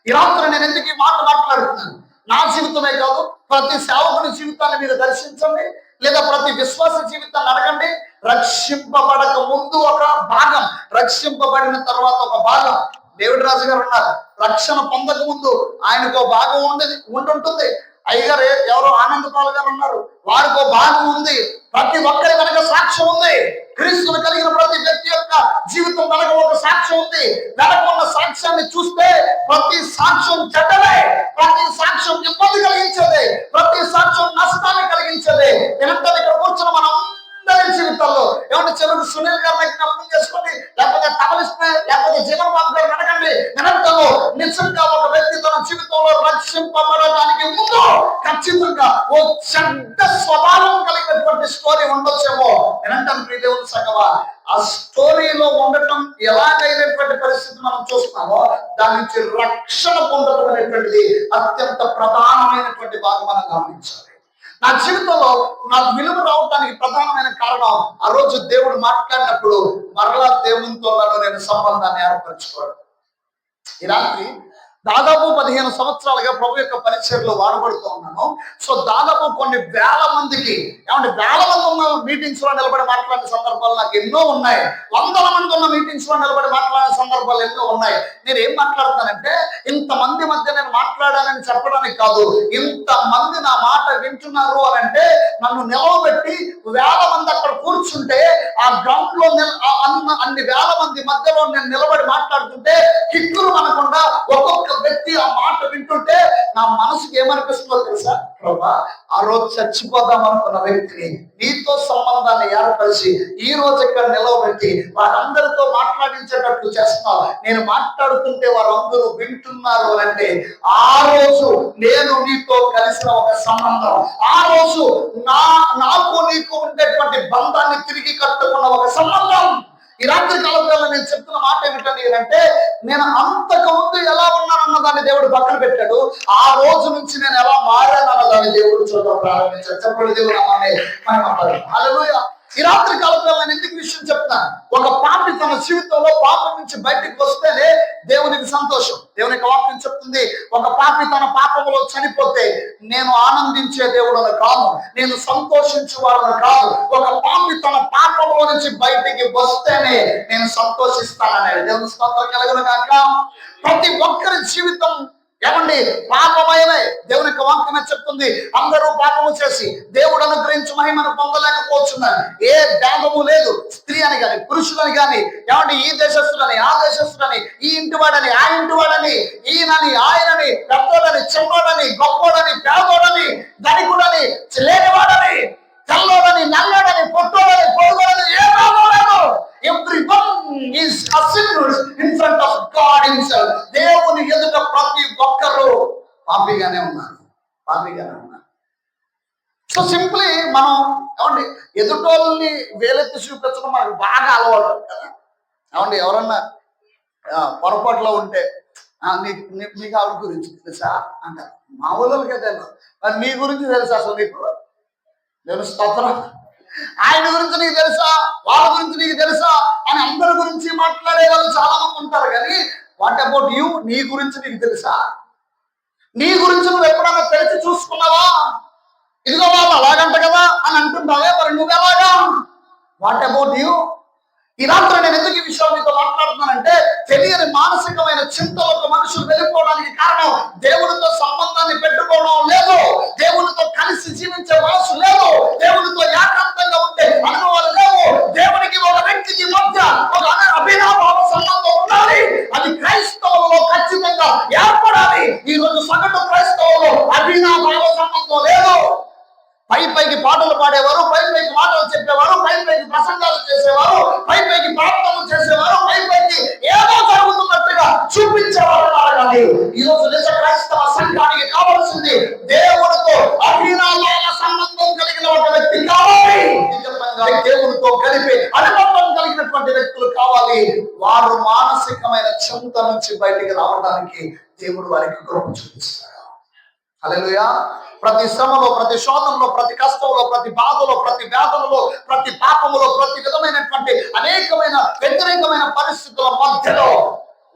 ఈ రాత్రి నేను ఎందుకు ఈ మాట మాట్లాడుతున్నాను? నా జీవితమే కాదు, ప్రతి సేవకుని జీవితాన్ని మీరు దర్శించండి, లేదా ప్రతి విశ్వాస జీవితాన్ని అడగండి. రక్షింపబడక ముందు ఒక భాగం, రక్షింపబడిన తర్వాత ఒక భాగం. డేవిడ్ రాజు గారు ఉన్నారు, రక్షణ పొందక ముందు ఆయనకు భాగం ఉండుంటుంది. అయ్యగారు ఎవరో ఆనందపాల్ గారు ఉన్నారు, వారికో భాగం ఉంది. ప్రతి ఒక్కరి వెనక సాక్ష్యం ఉంది. క్రీస్తును కలిగిన ప్రతి వ్యక్తి యొక్క జీవితం వెనక ఒక సాక్ష్యం ఉంది. వెనక ఉన్న సాక్ష్యాన్ని చూస్తే ప్రతి సాక్ష్యం చెడ్డలే, ప్రతి సాక్ష్యం ఇబ్బంది కలిగించేదే, ప్రతి సాక్ష్యం నష్టాన్ని కలిగించేదే. నిరంతరం ఇక్కడ కూర్చున్న మనం అందరి జీవితాల్లో ఏమంటే చివరికి సునీల్ గారిని అర్థం చేసుకోండి, లేకపోతే తమలిస్తే, లేకపోతే జీవన్ బాబు గారు వెనకండి. నిరంతరంలో నిజంగా ఒక వ్యక్తి తన జీవితంలో రక్షింపబడడానికి ముందు ఖచ్చితంగా ఓ చెడ్డ స్వభావం కలిగినటువంటి స్టోరీ ఉండొచ్చేమో. నిరంతరం దేవుని సంగమా, ఆ స్టోరీలో ఉండటం ఎలాగైనటువంటి పరిస్థితి మనం చూస్తున్నామో దాని నుంచి రక్షణ పొందడం అనేటువంటిది అత్యంత ప్రధానమైనటువంటి భాగం మనం గమనించాలి. నా జీవితంలో నాకు విలువ రావడానికి ప్రధానమైన కారణం ఆ రోజు దేవుడు మాట్లాడినప్పుడు మరలా దేవునితో నేను సంబంధాన్ని ఏర్పరచుకోవడం. ఈ రాత్రి దాదాపు 15 సంవత్సరాలుగా ప్రభు యొక్క పరిచర్లో వాడబడుతూ ఉన్నాను. సో దాదాపు కొన్ని వేల మందికి, ఏమంటే వేల మంది ఉన్న మీటింగ్స్ లో నిలబడి మాట్లాడిన సందర్భాలు నాకు ఎన్నో ఉన్నాయి. వందల మంది ఉన్న మీటింగ్స్ లో నిలబడి మాట్లాడిన సందర్భాలు ఎన్నో ఉన్నాయి. నేను ఏం మాట్లాడతానంటే, ఇంతమంది మధ్య నేను మాట్లాడానని చెప్పడానికి కాదు, ఇంతమంది నా మాట వింటున్నారు అని అంటే నన్ను నిలవబెట్టి వేల మంది అక్కడ కూర్చుంటే ఆ గ్రౌండ్ లో అన్ని వేల మంది మధ్యలో నేను నిలబడి మాట్లాడుతుంటే కిక్కులు అనకుండా ఒక్కొక్క వ్యక్తి ఆ మాట వింటుంటే నా మనసుకి ఏమనిపిస్తుందో తెలుసా? ప్రభా, ఆ రోజు చచ్చిపోదాం అనుకున్న వ్యక్తిని నీతో సంబంధాన్ని ఏర్పరిచి ఈ రోజు ఇక్కడ నిలవబెట్టి వారందరితో మాట్లాడించేటట్లు చేస్తున్నావు. నేను మాట్లాడుతుంటే వారందరూ వింటున్నారు అంటే ఆ రోజు నేను నీతో కలిసిన ఒక సంబంధం, ఆ రోజు నాకు నీకు ఉండేటువంటి బంధాన్ని తిరిగి కట్టుకున్న ఒక సంబంధం. ఈ రాత్రి కాలంలో నేను చెప్తున్న మాట ఏమిటండి అంటే, నేను అంతకు ముందు ఎలా ఉన్నానన్న దాన్ని దేవుడు పక్కన పెట్టాడు, ఆ రోజు నుంచి నేను ఎలా మారానన్న దాన్ని దేవుడు చూడడం ప్రారంభించాడు. చెప్పండి, దేవుడు నామాన్ని మహిమపరచాలి. హల్లెలూయా. ఈ రాత్రి కాలంలో నేను ఎందుకు విషయం చెప్తాను, ఒక పాపి తన జీవితంలో పాపం నుంచి బయటికి వస్తేనే దేవునికి సంతోషం. దేవుని యొక్క వాక్యం చెప్తుంది, ఒక పాపి తన పాపంలో చనిపోతే నేను ఆనందించే దేవుడను కాదు, నేను సంతోషించేవాడను కాదు. ఒక పాపి తన పాపంలో నుంచి బయటికి వస్తేనే నేను సంతోషిస్తానని దేవుని స్తోత్రం కలుగును గాక. ప్రతి ఒక్కరి జీవితం ఏమండి పాపమయమే. దేవుని యొక్క వాక్యమే చెప్తుంది, అందరూ పాపము చేసి దేవుడు అనుగ్రహించి మహిమను పొందలేకపోతున్నారు. ఏ భేదము లేదు, స్త్రీ అని కానీ పురుషులని కానీ, ఏమండి ఈ దేశస్తులని ఆ దేశస్తులని, ఈ ఇంటి వాడని ఆ ఇంటి వాడని, ఈయనని ఆయనని, పెద్దోడని చిన్నోడని, గొప్పోడని పేదోడని, ధనికుడని లేనివాడని, తెల్లోడని నల్లోడని, పొట్టోడని పొడుగోడని, ఏ భేదం లేదు. Everyone is a sinner in front of God himself. దేవుని ఎదుట ప్రతి ఒక్కరు పాపిగానే ఉన్నారు. సో సింప్లీ మనం ఏమండి ఎదుటోళ్ళని వేలెత్తి చూపించడం మనకు బాగా అలవాటు కదా. ఏమండి ఎవరన్నా పొరపాటులో ఉంటే నీకు ఆవిడ గురించి తెలుసా అంటారు. మామూలుగా తెలియదు, మరి నీ గురించి తెలుసా అసలు నీకు? నేను స్తోత్రం. ఆయన గురించి నీకు తెలుసా, వాళ్ళ గురించి నీకు తెలుసా అని అందరి గురించి మాట్లాడే వాళ్ళు చాలా మంది ఉంటారు. కానీ వాట్ అబౌట్ యూ? నీ గురించి నీకు తెలుసా? నీ గురించి నువ్వు ఎప్పుడైనా తెలిసి చూసుకున్నావా? ఇదిగో వాళ్ళు అలాగంట కదా అని అంటుంటావే, మరి నువ్వు ఎలాగా? What about you? ఈ రాత్రి నేను ఎందుకు ఈ విషయం మీతో మాట్లాడుతున్నానంటే, తెలియని మానసికమైన చింతలకు మనుషులు వెళ్ళిపోవడానికి కారణం దేవునితో సంబంధాన్ని పెట్టుకోవడం లేదు, దేవునితో కలిసి జీవించే మనసు లేదు, దేవునితో ఏకాంతంగా ఉండే అనుభవాలు లేవు. దేవునికి ఒక వ్యక్తికి మధ్య ఒక అభినాభావ సంబంధం ఉండాలి. అది క్రైస్తవుల్లో ఖచ్చితంగా ఏర్పడాలి. ఈ రోజు సగటు క్రైస్తవుల్లో అభినాభావ సంబంధం లేదు. పైకి పాటలు పాడేవారు, పైకి మాటలు చెప్పేవారు, పైకి ప్రసంగాలు చేసేవారు, పైకి ప్రార్థనలు చేసేవారు, పైకి ఏదో జరుగుతున్నట్టుగా చూపించేవారు. కానీ ఈ రోజు నిజ క్రైస్తవ సంఘానికి కావాల్సింది దేవునితో అభినవ సంబంధం కలిగిన ఒక వ్యక్తి కావాలి. దేవునితో కలిపి అనుబంధం కలిగినటువంటి వ్యక్తులు కావాలి. వారు మానసికమైన చింత నుంచి బయటికి రావడానికి దేవుడు వారికి కృప చూపిస్తాడు. హల్లెలూయా. ప్రతి శ్రమలో, ప్రతి శోధనలో, ప్రతి కష్టంలో, ప్రతి బాధలో, ప్రతి వేదనలో, ప్రతి పాపములో, ప్రతి విధమైనటువంటి అనేకమైన వ్యతిరేకమైన పరిస్థితుల మధ్యలో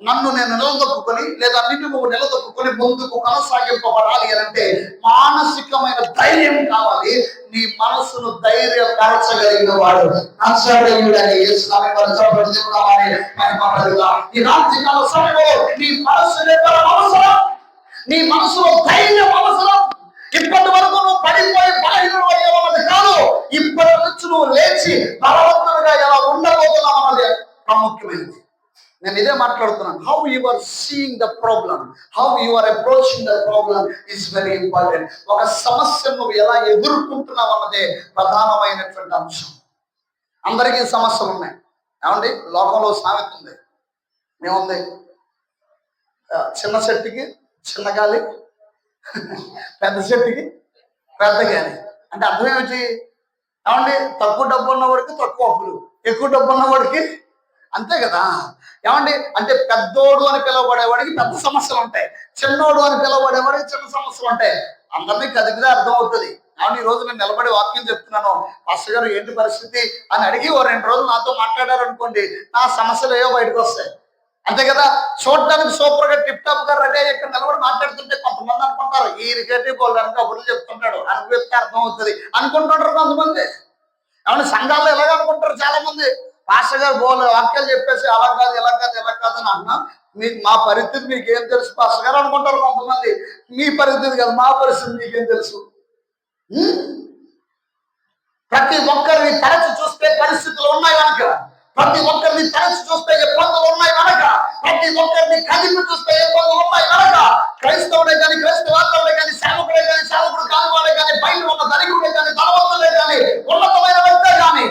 నన్ను నేను నిలదొక్కుని లేదా నిన్ను నువ్వు నిలదొక్కుని ముందుకు కొనసాగింపబడాలి అంటే మానసికమైన ధైర్యం కావాలి. నీ మనసును ధైర్యపరచగలిగిన వాడు నజరేయుడని యేసు నామములో ఈ రాత్రికాల సమయంలో నీ మనసులో అవసరం, నీ మనసులో ధైర్యం అవసరం. ఇప్పటి వరకు నువ్వు పడిపోయి బలహీనుడు అయ్యేవాళ్ళది కాదు, ఇప్పటి నుంచి నువ్వు లేచి బలవంతుడుగా ఎలా ఉండబోతున్నావు అన్నది ప్రాముఖ్యమైనది. నేను ఇదే మాట్లాడుతున్నాను. How you are seeing the problem, how you are approaching the problem is very important. ఒక సమస్యను నువ్వు ఎలా ఎదుర్కొంటున్నావు అన్నదే ప్రధానమైనటువంటి అంశం. అందరికీ సమస్యలు ఉన్నాయి. ఏమండి, లోకంలో సామెత ఉంది, ఏముంది? చిన్న చెట్టుకి చిన్న గాలి, పెద్ద చెట్టుకి పెద్ద గాలి. అంటే అర్థం ఏమిటి? ఏమండి, తక్కువ డబ్బు ఉన్నవాడికి తక్కువ అప్పులు, ఎక్కువ డబ్బు ఉన్నవాడికి అంతే కదా. ఏమండి, అంటే పెద్దోడు అని పిలువబడేవాడికి పెద్ద సమస్యలు ఉంటాయి, చిన్నోడు అని పిలువబడేవాడికి చిన్న సమస్యలు ఉంటాయి. అందరినీ కదిపితే అర్థం అవుతుంది. అవును, ఈ రోజు నేను నిలబడి వాక్యం చెప్తున్నాను, పాస్టర్ గారు ఏంటి పరిస్థితి అని అడిగి ఓ 2 రోజులు నాతో మాట్లాడారు అనుకోండి, నా సమస్యలు ఏవో బయటకు వస్తాయి. అంతే కదా. చూడడానికి సూపర్ గా టిప్ టాప్ గా రెడీ అయ్యి ఇక్కడ నిలబడి మాట్లాడుతుంటే కొంతమంది అనుకుంటారు ఈ రికేటివ్ గోల్డ్ అబులు చెప్తుంటాడు అని చెప్తే అర్థం అవుతుంది అనుకుంటుంటారు కొంతమంది. ఏమన్నా సంఘాల్లో ఎలాగ అనుకుంటారు చాలా మంది, పాస్టర్ గారు వాక్యాలు చెప్పేసి అలా కాదు ఇలా కాదు ఇలా కాదు అని అన్నా, మా పరిస్థితి మీకు ఏం తెలుసు పాస్టర్ గారు అనుకుంటారు కొంతమంది. మీ పరిస్థితి కాదు, మా పరిస్థితి మీకేం తెలుసు? ప్రతి ఒక్కరిని తరచి చూస్తే పరిస్థితులు ఉన్నాయి కనుక, ప్రతి ఒక్కరిని తరచి చూస్తే ఇబ్బందులు ఉన్నాయి కనుక, ప్రతి ఒక్కరిని కదిపి చూస్తే ఇబ్బందులు ఉన్నాయి కనుక, క్రైస్తవుడే కానీ క్రైస్తవాత్రుడే కానీ సేవకుడే కానీ సేవకుడు కానివాడే కానీ బయట ఉన్న ధనికుడే కానీ ధనవంతుడే కానీ ఉన్నతమైన వ్యక్తే కానీ.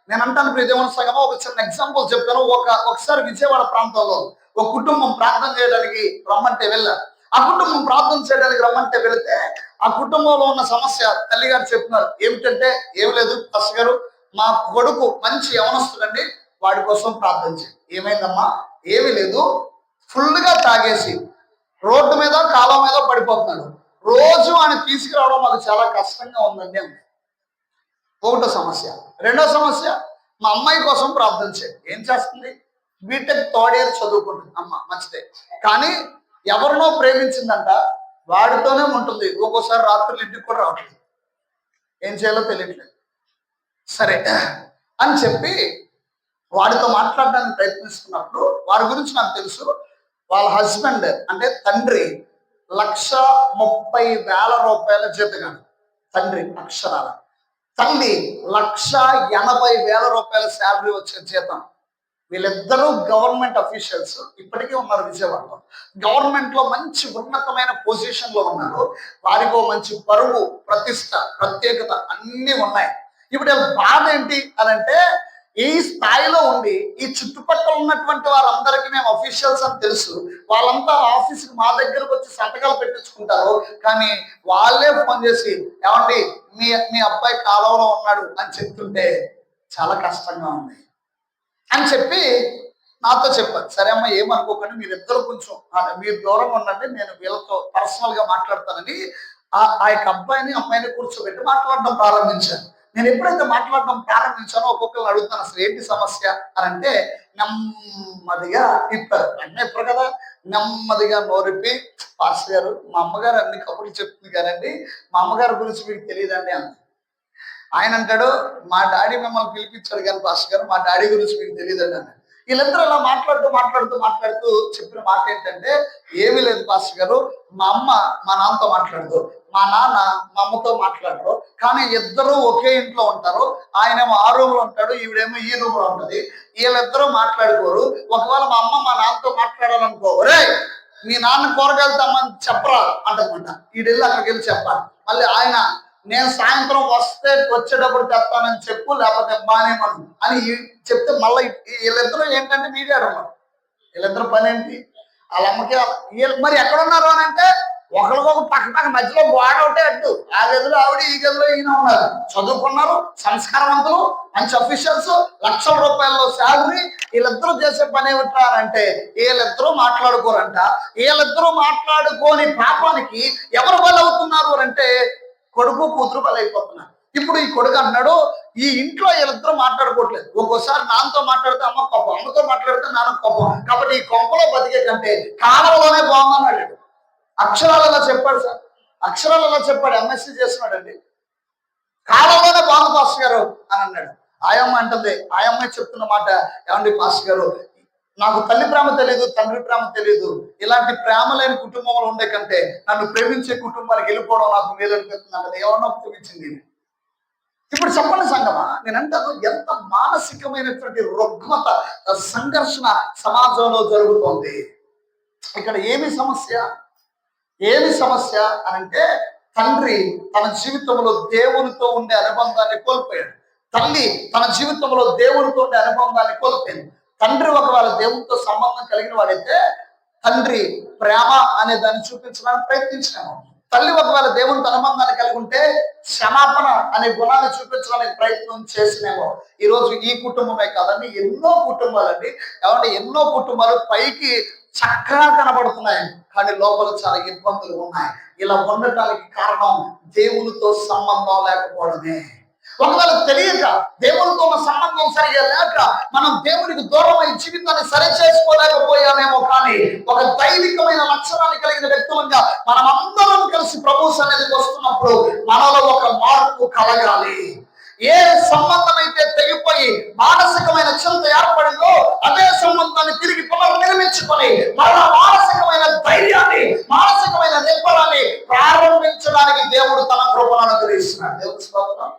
నేను అంటాను ప్రియ దేవుని సంగమా, ఒక చిన్న ఎగ్జాంపుల్ చెప్తాను. ఒకసారి విజయవాడ ప్రాంతంలో ఒక కుటుంబం ప్రార్థన చేయడానికి రమ్మంటే వెళ్ళారు. ఆ కుటుంబం ప్రార్థన చేయడానికి రమ్మంటే వెళితే ఆ కుటుంబంలో ఉన్న సమస్య తల్లిగారు చెప్తున్నారు. ఏమిటంటే, ఏమి లేదు పాస్టర్ గారు, మా కొడుకు మంచి యవనస్తుడండి, వాడి కోసం ప్రార్థన చేయండి. ఏమైందమ్మా? ఏమీ లేదు, ఫుల్ గా తాగేసి రోడ్డు మీద కాలం మీద పడిపోతున్నాడు, రోజు ఆయన తీసుకురావడం మాకు చాలా కష్టంగా ఉందండి అని ఒకటో సమస్య. రెండో సమస్య, మా అమ్మాయి కోసం ప్రార్థన చేయండి. ఏం చేస్తుంది? బీటెక్ థర్డ్ ఇయర్ చదువుకుంటుంది అమ్మ, మంచిదే, కానీ ఎవరినో ప్రేమించిందంట, వాడితోనే ఉంటుంది, ఒక్కోసారి రాత్రులు ఇంటికి కూడా రావట్లేదు, ఏం చేయాలో తెలియట్లేదు. సరే అని చెప్పి వాడితో మాట్లాడడానికి ప్రయత్నిస్తున్నప్పుడు వారి గురించి నాకు తెలుసు. వాళ్ళ హస్బెండ్ అంటే తండ్రి 1,30,000 జీతగాడు, తండ్రి అక్షరాల, తల్లి 1,80,000 శాలరీ వచ్చే జీతం. వీళ్ళిద్దరూ గవర్నమెంట్ అఫీషియల్స్, ఇప్పటికీ ఉన్నారు విజయవాడలో. గవర్నమెంట్ లో మంచి ఉన్నతమైన పొజిషన్ లో ఉన్నారు. వారికి మంచి పరువు, ప్రతిష్ట, ప్రత్యేకత అన్ని ఉన్నాయి. ఇప్పుడు బాధ ఏంటి అని అంటే, ఈ స్థాయిలో ఉండి ఈ చుట్టుపక్కల ఉన్నటువంటి వారందరికీ మేము అఫీషియల్స్ అని తెలుసు, వాళ్ళంతా ఆఫీస్కి మా దగ్గరకు వచ్చి సంతకాలు పెట్టించుకుంటారు, కానీ వాళ్ళే ఫోన్ చేసి ఏమండి మీ అబ్బాయి కాలంలో ఉన్నాడు అని చెప్తుంటే చాలా కష్టంగా ఉంది అని చెప్పి నాతో చెప్పారు. సరే అమ్మ, ఏమనుకోకండి, మీరిద్దరు కొంచెం మీరు దూరంగా ఉండండి, నేను వీళ్ళతో పర్సనల్ గా మాట్లాడతానని ఆ యొక్క అబ్బాయిని అమ్మాయిని కూర్చోబెట్టి మాట్లాడడం ప్రారంభించాను. నేను ఎప్పుడైతే మాట్లాడడం ప్రారంభించానో ఒక్కొక్కరిని అడుగుతాను, అసలు ఏంటి సమస్య అని అంటే, నెమ్మదిగా ఇప్పారు. అన్నీ ఇప్పరు కదా, నెమ్మదిగా నోరిప్పి, పాస్టర్ గారు మా అమ్మగారు అన్ని కబుర్లు చెప్తుంది కదండి, మా అమ్మగారి గురించి మీకు తెలియదండి అంది. ఆయన అంటాడు, మా డాడీ మిమ్మల్ని పిలిపించాడు కానీ పాస్టర్ గారు, మా డాడీ గురించి మీకు తెలియదండి అన్నాడు. వీళ్ళందరూ అలా మాట్లాడుతూ చెప్పిన మాట ఏంటంటే, ఏమీ లేదు పాస్టర్ గారు, మా అమ్మ మా నాన్నతో మాట్లాడదు, మా నాన్న మా అమ్మతో మాట్లాడరు, కానీ ఇద్దరు ఒకే ఇంట్లో ఉంటారు. ఆయనేమో ఆ రూమ్ లో ఉంటాడు, ఈవిడేమో ఈ రూమ్ లో ఉంటది, వీళ్ళిద్దరూ మాట్లాడుకోరు. ఒకవేళ మా అమ్మ మా నాన్నతో మాట్లాడాలనుకో, రే మీ నాన్న కూరగాయలు తమ్మని చెప్పరా అంటదన్నమాట. వీడెళ్ళి అక్కడికి వెళ్ళి చెప్పాలి. మళ్ళీ ఆయన, నేను సాయంత్రం వచ్చేటప్పుడు చెప్తానని చెప్పు, లేకపోతే మానేమను అని చెప్తే మళ్ళీ వీళ్ళిద్దరూ ఏంటంటే మీడియాడు ఉన్నారు. వీళ్ళిద్దరు పని ఏంటి? వాళ్ళ అమ్మకి మరి ఎక్కడున్నారు అని అంటే, ఒకరికొక పక్క మధ్యలో గోడ ఒకటే అడ్డు, ఆ గదిలో ఆవిడ ఈ గదిలో ఈయన ఉన్నారు. చదువుకున్నారు, సంస్కారవంతులు, మంచి అఫీషియల్స్, లక్షల రూపాయల్లో శాలరీ. వీళ్ళిద్దరూ చేసే పని ఏమిటారంటే, వీళ్ళిద్దరూ మాట్లాడుకోరంట. వీళ్ళిద్దరూ మాట్లాడుకోని పాపానికి ఎవరు బలవుతున్నారు అంటే, కొడుకు కూతురు బలైపోతున్నారు. ఇప్పుడు ఈ కొడుకు అన్నాడు, ఈ ఇంట్లో వీళ్ళిద్దరూ మాట్లాడుకోవట్లేదు. ఒక్కోసారి నాన్నతో మాట్లాడితే అమ్మ కోపం, అమ్మతో మాట్లాడితే నాన్న కోపం. కాబట్టి ఈ కొంపలో బతికే కంటే కాలంలోనే బాగుందన్నాడు. అక్షరాలలో చెప్పాడు సార్, అక్షరాలలో చెప్పాడు. ఎంఎస్సీ చేస్తున్నాడండి. కాలంలోనే బాగుంది పాస్టర్ గారు అని అన్నాడు. ఆయమ్మ అంటుంది, ఆయమ్మ చెప్తున్న మాట, ఏమండి పాస్టర్ గారు, నాకు తల్లి ప్రేమ తెలియదు, తండ్రి ప్రేమ తెలియదు. ఇలాంటి ప్రేమ లేని కుటుంబంలో ఉండే కంటే నన్ను ప్రేమించే కుటుంబానికి వెళ్ళిపోవడం నాకు మేలు అనిపిస్తుంది అంటే ఏమన్నా ప్రేమించింది. ఇప్పుడు చెప్పండి సంగమా, నేనంటాను ఎంత మానసికమైనటువంటి రుగ్మత, సంఘర్షణ సమాజంలో జరుగుతోంది. ఇక్కడ ఏమి సమస్య, ఏమి సమస్య అనంటే తండ్రి తన జీవితంలో దేవునితో ఉండే అనుబంధాన్ని కోల్పోయాడు. తల్లి తన జీవితంలో దేవునితో ఉండే అనుబంధాన్ని కోల్పోయింది. తండ్రి ఒకవేళ దేవునితో సంబంధం కలిగిన వాడైతే తండ్రి ప్రేమ అనే దాన్ని చూపించడానికి ప్రయత్నించాము. తల్లి ఒకవేళ దేవునితో అనుబంధాన్ని కలిగి ఉంటే క్షమాపణ అనే గుణాన్ని చూపించడానికి ప్రయత్నం చేసినేమో. ఈరోజు ఈ కుటుంబమే కాదండి, ఎన్నో కుటుంబాలండి, ఏమంటే ఎన్నో కుటుంబాలు పైకి చక్కగా కనబడుతున్నాయి, కానీ లోపల చాలా ఇబ్బందులు ఉన్నాయి. ఇలా ఉండటానికి కారణం దేవునితో సంబంధం లేకపోవడమే. ఒకవేళ తెలియక దేవునితో ఉన్న సంబంధం సరిగా లేక మనం దేవునికి దూరమై జీవితాన్ని సరి చేసుకోలేకపోయామేమో. కానీ ఒక దైవికమైన లక్షణాన్ని కలిగిన వ్యక్తులుగా మనం అందరం కలిసి ప్రభు సన్నిధికి వస్తున్నప్పుడు మనలో ఒక మార్పు కలగాలి. ఏ సంబంధం అయితే తెగిపోయి మానసికమైన చింత ఏర్పడిందో అదే సంబంధాన్ని తిరిగి పునర్నిర్మించుకొని మరలా మానసికమైన ధైర్యాన్ని, మానసికమైన నిర్భరాన్ని ప్రారంభించడానికి దేవుడు తన కృపను అనుగ్రహిస్తున్నాడు. దేవుని స్తోత్రం.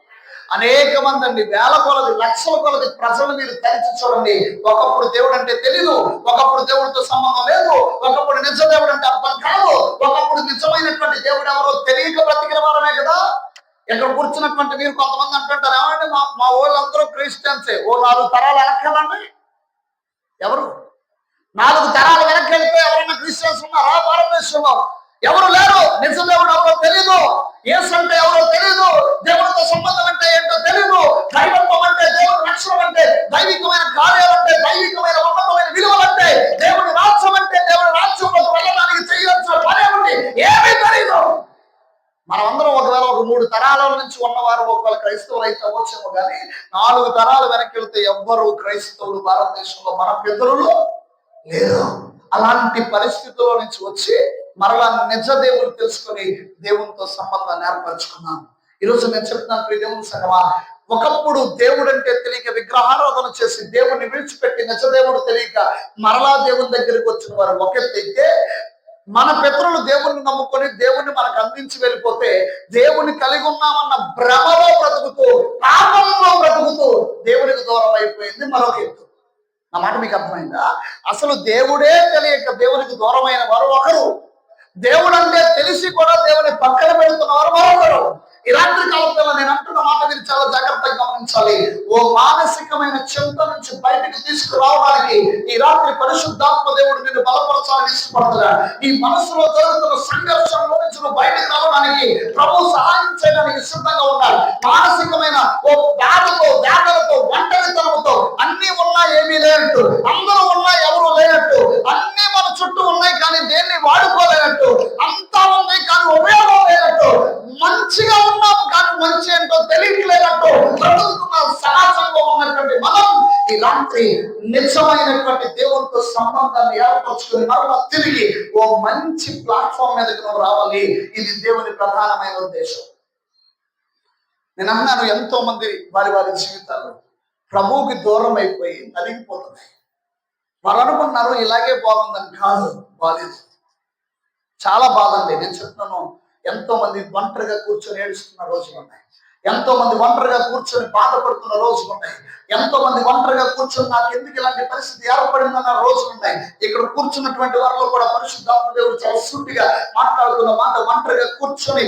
అనేక మంది అండి, వేల కొలది, లక్షల కొలది ప్రజలు మీరు తరిచి చూడండి. ఒకప్పుడు దేవుడు అంటే తెలీదు, ఒకప్పుడు దేవుడితో సంబంధం లేదు, ఒకప్పుడు నిజ దేవుడు అంటే అర్థం కాదు, ఒకప్పుడు నిజమైనటువంటి దేవుడు ఎవరో తెలియక బ్రతికిన వారమే కదా. ఇక్కడ కూర్చున్నటువంటి మీరు కొంతమంది అంటుంటారు, ఏమంటే మా వాళ్ళందరూ క్రిస్టియన్సే. ఓ 4 తరాలు వెనక్కెళ్ళండి, ఎవరు 4 తరాలు వెనక్కి వెళ్తే ఎవరైనా క్రిస్టియన్స్ ఉన్నారా భారతదేశంలో? ఎవరు లేరు. నిజ దేవుడు ఎవరో తెలీదు, యేసు అంటే ఎవరో తెలీదు, దేవుడితో సంబంధం అంటే ఏంటో తెలీదు, దైవత్వం అంటే, దేవుడు రక్షణ అంటే, దైవికమైన కార్యాలు అంటే, దైవికమైన ఉన్నతమైన విలువలు అంటే, దేవుడి రాజ్యం అంటే, దేవుడి రాజ్యంలోకి వెళ్ళడానికి చేయాల్సిన పని ఏమిటి ఏమీ తెలీదు. మనమందరం ఒకవేళ ఒక 3 తరాల నుంచి ఉన్నవారు ఒకవేళ క్రైస్తవులు అయితే అవ్వచ్చేమో, కానీ 4 తరాలు వెనక్కి వెళ్తే ఎవ్వరు క్రైస్తవులు భారతదేశంలో మన పితరులు లేదు. అలాంటి పరిస్థితుల్లో నుంచి వచ్చి మరలా నిజ దేవుడు తెలుసుకొని దేవునితో సంబంధాన్ని ఏర్పరచుకున్నాను. ఈరోజు నేను చెప్తున్నాను ప్రియ దేవుని సంగమా, ఒకప్పుడు దేవుడు అంటే తెలియక విగ్రహారాధన చేసి దేవుడిని విడిచిపెట్టి నిజ దేవుడు తెలియక మరలా దేవుని దగ్గరికి వచ్చిన వారు ఒక ఎత్తైతే, మన పితరులు దేవుణ్ణి నమ్ముకొని దేవుణ్ణి మనకు అందించి వెళ్ళిపోతే దేవుణ్ణి కలిగి ఉన్నామన్న భ్రమలో బ్రతుకుతూ, పాపంలో బ్రతుకుతూ దేవునికి దూరం అయిపోయింది మరొక ఎత్తు. నా మాట మీకు అర్థమైందా? అసలు దేవుడే తెలియక దేవునికి దూరమైన వారు ఒకరు, దేవుడు అంటే తెలిసి కూడా దేవుని పక్కన పెడుతున్నవారు మరొకరు. ఈ రాత్రి కాలంలో నేను అంటున్న మాట మీరు చాలా జాగ్రత్తగా గమనించాలి. ఓ మానసికమైన చింత నుంచి బయటకు తీసుకురావడానికి ఈ రాత్రి పరిశుద్ధాత్మ దేవుడు నిన్ను బలపరచాలని ఇష్టపడుతున్నాడు. ఈ మనసులో జరుగుతున్న సంఘర్షణలో నుంచి నువ్వు బయటకు రావడానికి ప్రభు సహాయం చేయడానికి సిద్ధంగా ఉన్నాడు. మానసికమైన ఓ వ్యాధితో, వ్యాధులతో, ఒంటరితనంతో అన్ని ఉన్నా ఏమీ లేనట్టు, అందరూ ఉన్నా ఎవరు లేనట్టు, అన్ని మన చుట్టూ ఉన్నాయి కానీ దేన్ని వాడుకోలేనట్టు, అంతా ఉన్నాయి కానీ ఉపయోగం లేనట్టు, మంచిగా ఉన్నాము కానీ మంచి ఏంటో తెలియట్లేనట్టు బ్రతుకుతున్న సమాజంలో ఉన్నటువంటి మనం ఈ రాత్రి నిజమైనటువంటి దేవునితో సంబంధాన్ని ఏర్పరచుకుని మరలా తిరిగి ఓ మంచి ప్లాట్ఫామ్ మీదకి నువ్వు రావాలి. ఇది దేవుని ప్రధానమైన ఉద్దేశం. నేను అన్నాను, ఎంతో మంది వారి వారి జీవితాలు ప్రభువుకి దూరం అయిపోయి నలిగిపోతున్నాయి. వారు అనుకున్నారు ఇలాగే బాగుందని. కాదు, బాలేదు. చాలా బాధ అండి. నేను చెప్తున్నాను, ఎంతో మంది ఒంటరిగా కూర్చొని ఏడుస్తున్న రోజులు ఉన్నాయి, ఎంతో మంది ఒంటరిగా కూర్చొని బాధపడుతున్న రోజులు ఉన్నాయి, ఎంతో మంది ఒంటరిగా కూర్చొని నాకు ఎందుకు ఇలాంటి పరిస్థితి ఏర్పడిందన్న రోజులు ఉన్నాయి. ఇక్కడ కూర్చున్నటువంటి వారిలో కూడా పరిశుద్ధాత్మ దేవుడు చాలా సూటిగా మాట్లాడుతున్న మాట, ఒంటరిగా కూర్చొని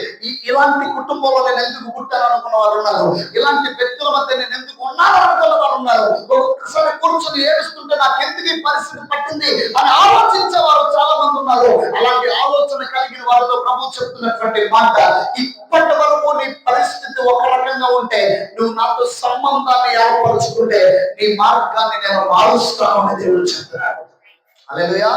ఇలాంటి కుటుంబంలో నేను ఎందుకు పుట్టాను అనుకున్న వారు ఉన్నారు, ఇలాంటి వ్యక్తుల మధ్య నేను ఎందుకు ఉన్నాను అనుకున్న వారు ఉన్నారు. ఒక్కసారి కూర్చొని ఏడుస్తుంటే నాకు ఎందుకు ఈ పరిస్థితి పట్టింది అని ఆలోచించే వారు చాలా మంది ఉన్నారు. అలాంటి ఆలోచన కలిగిన వారితో ప్రభు చెప్తున్నటువంటి మాట, ఇప్పటి వరకు నీ పరిస్థితి ఒక రకంగా ఉంటే నువ్వు నాతో సంబంధాన్ని ఏర్పరచుకుంటే నీ మార్గాన్ని నేను మారుస్తాను అని దేవుడు చెప్తున్నాడు. హల్లెలూయా.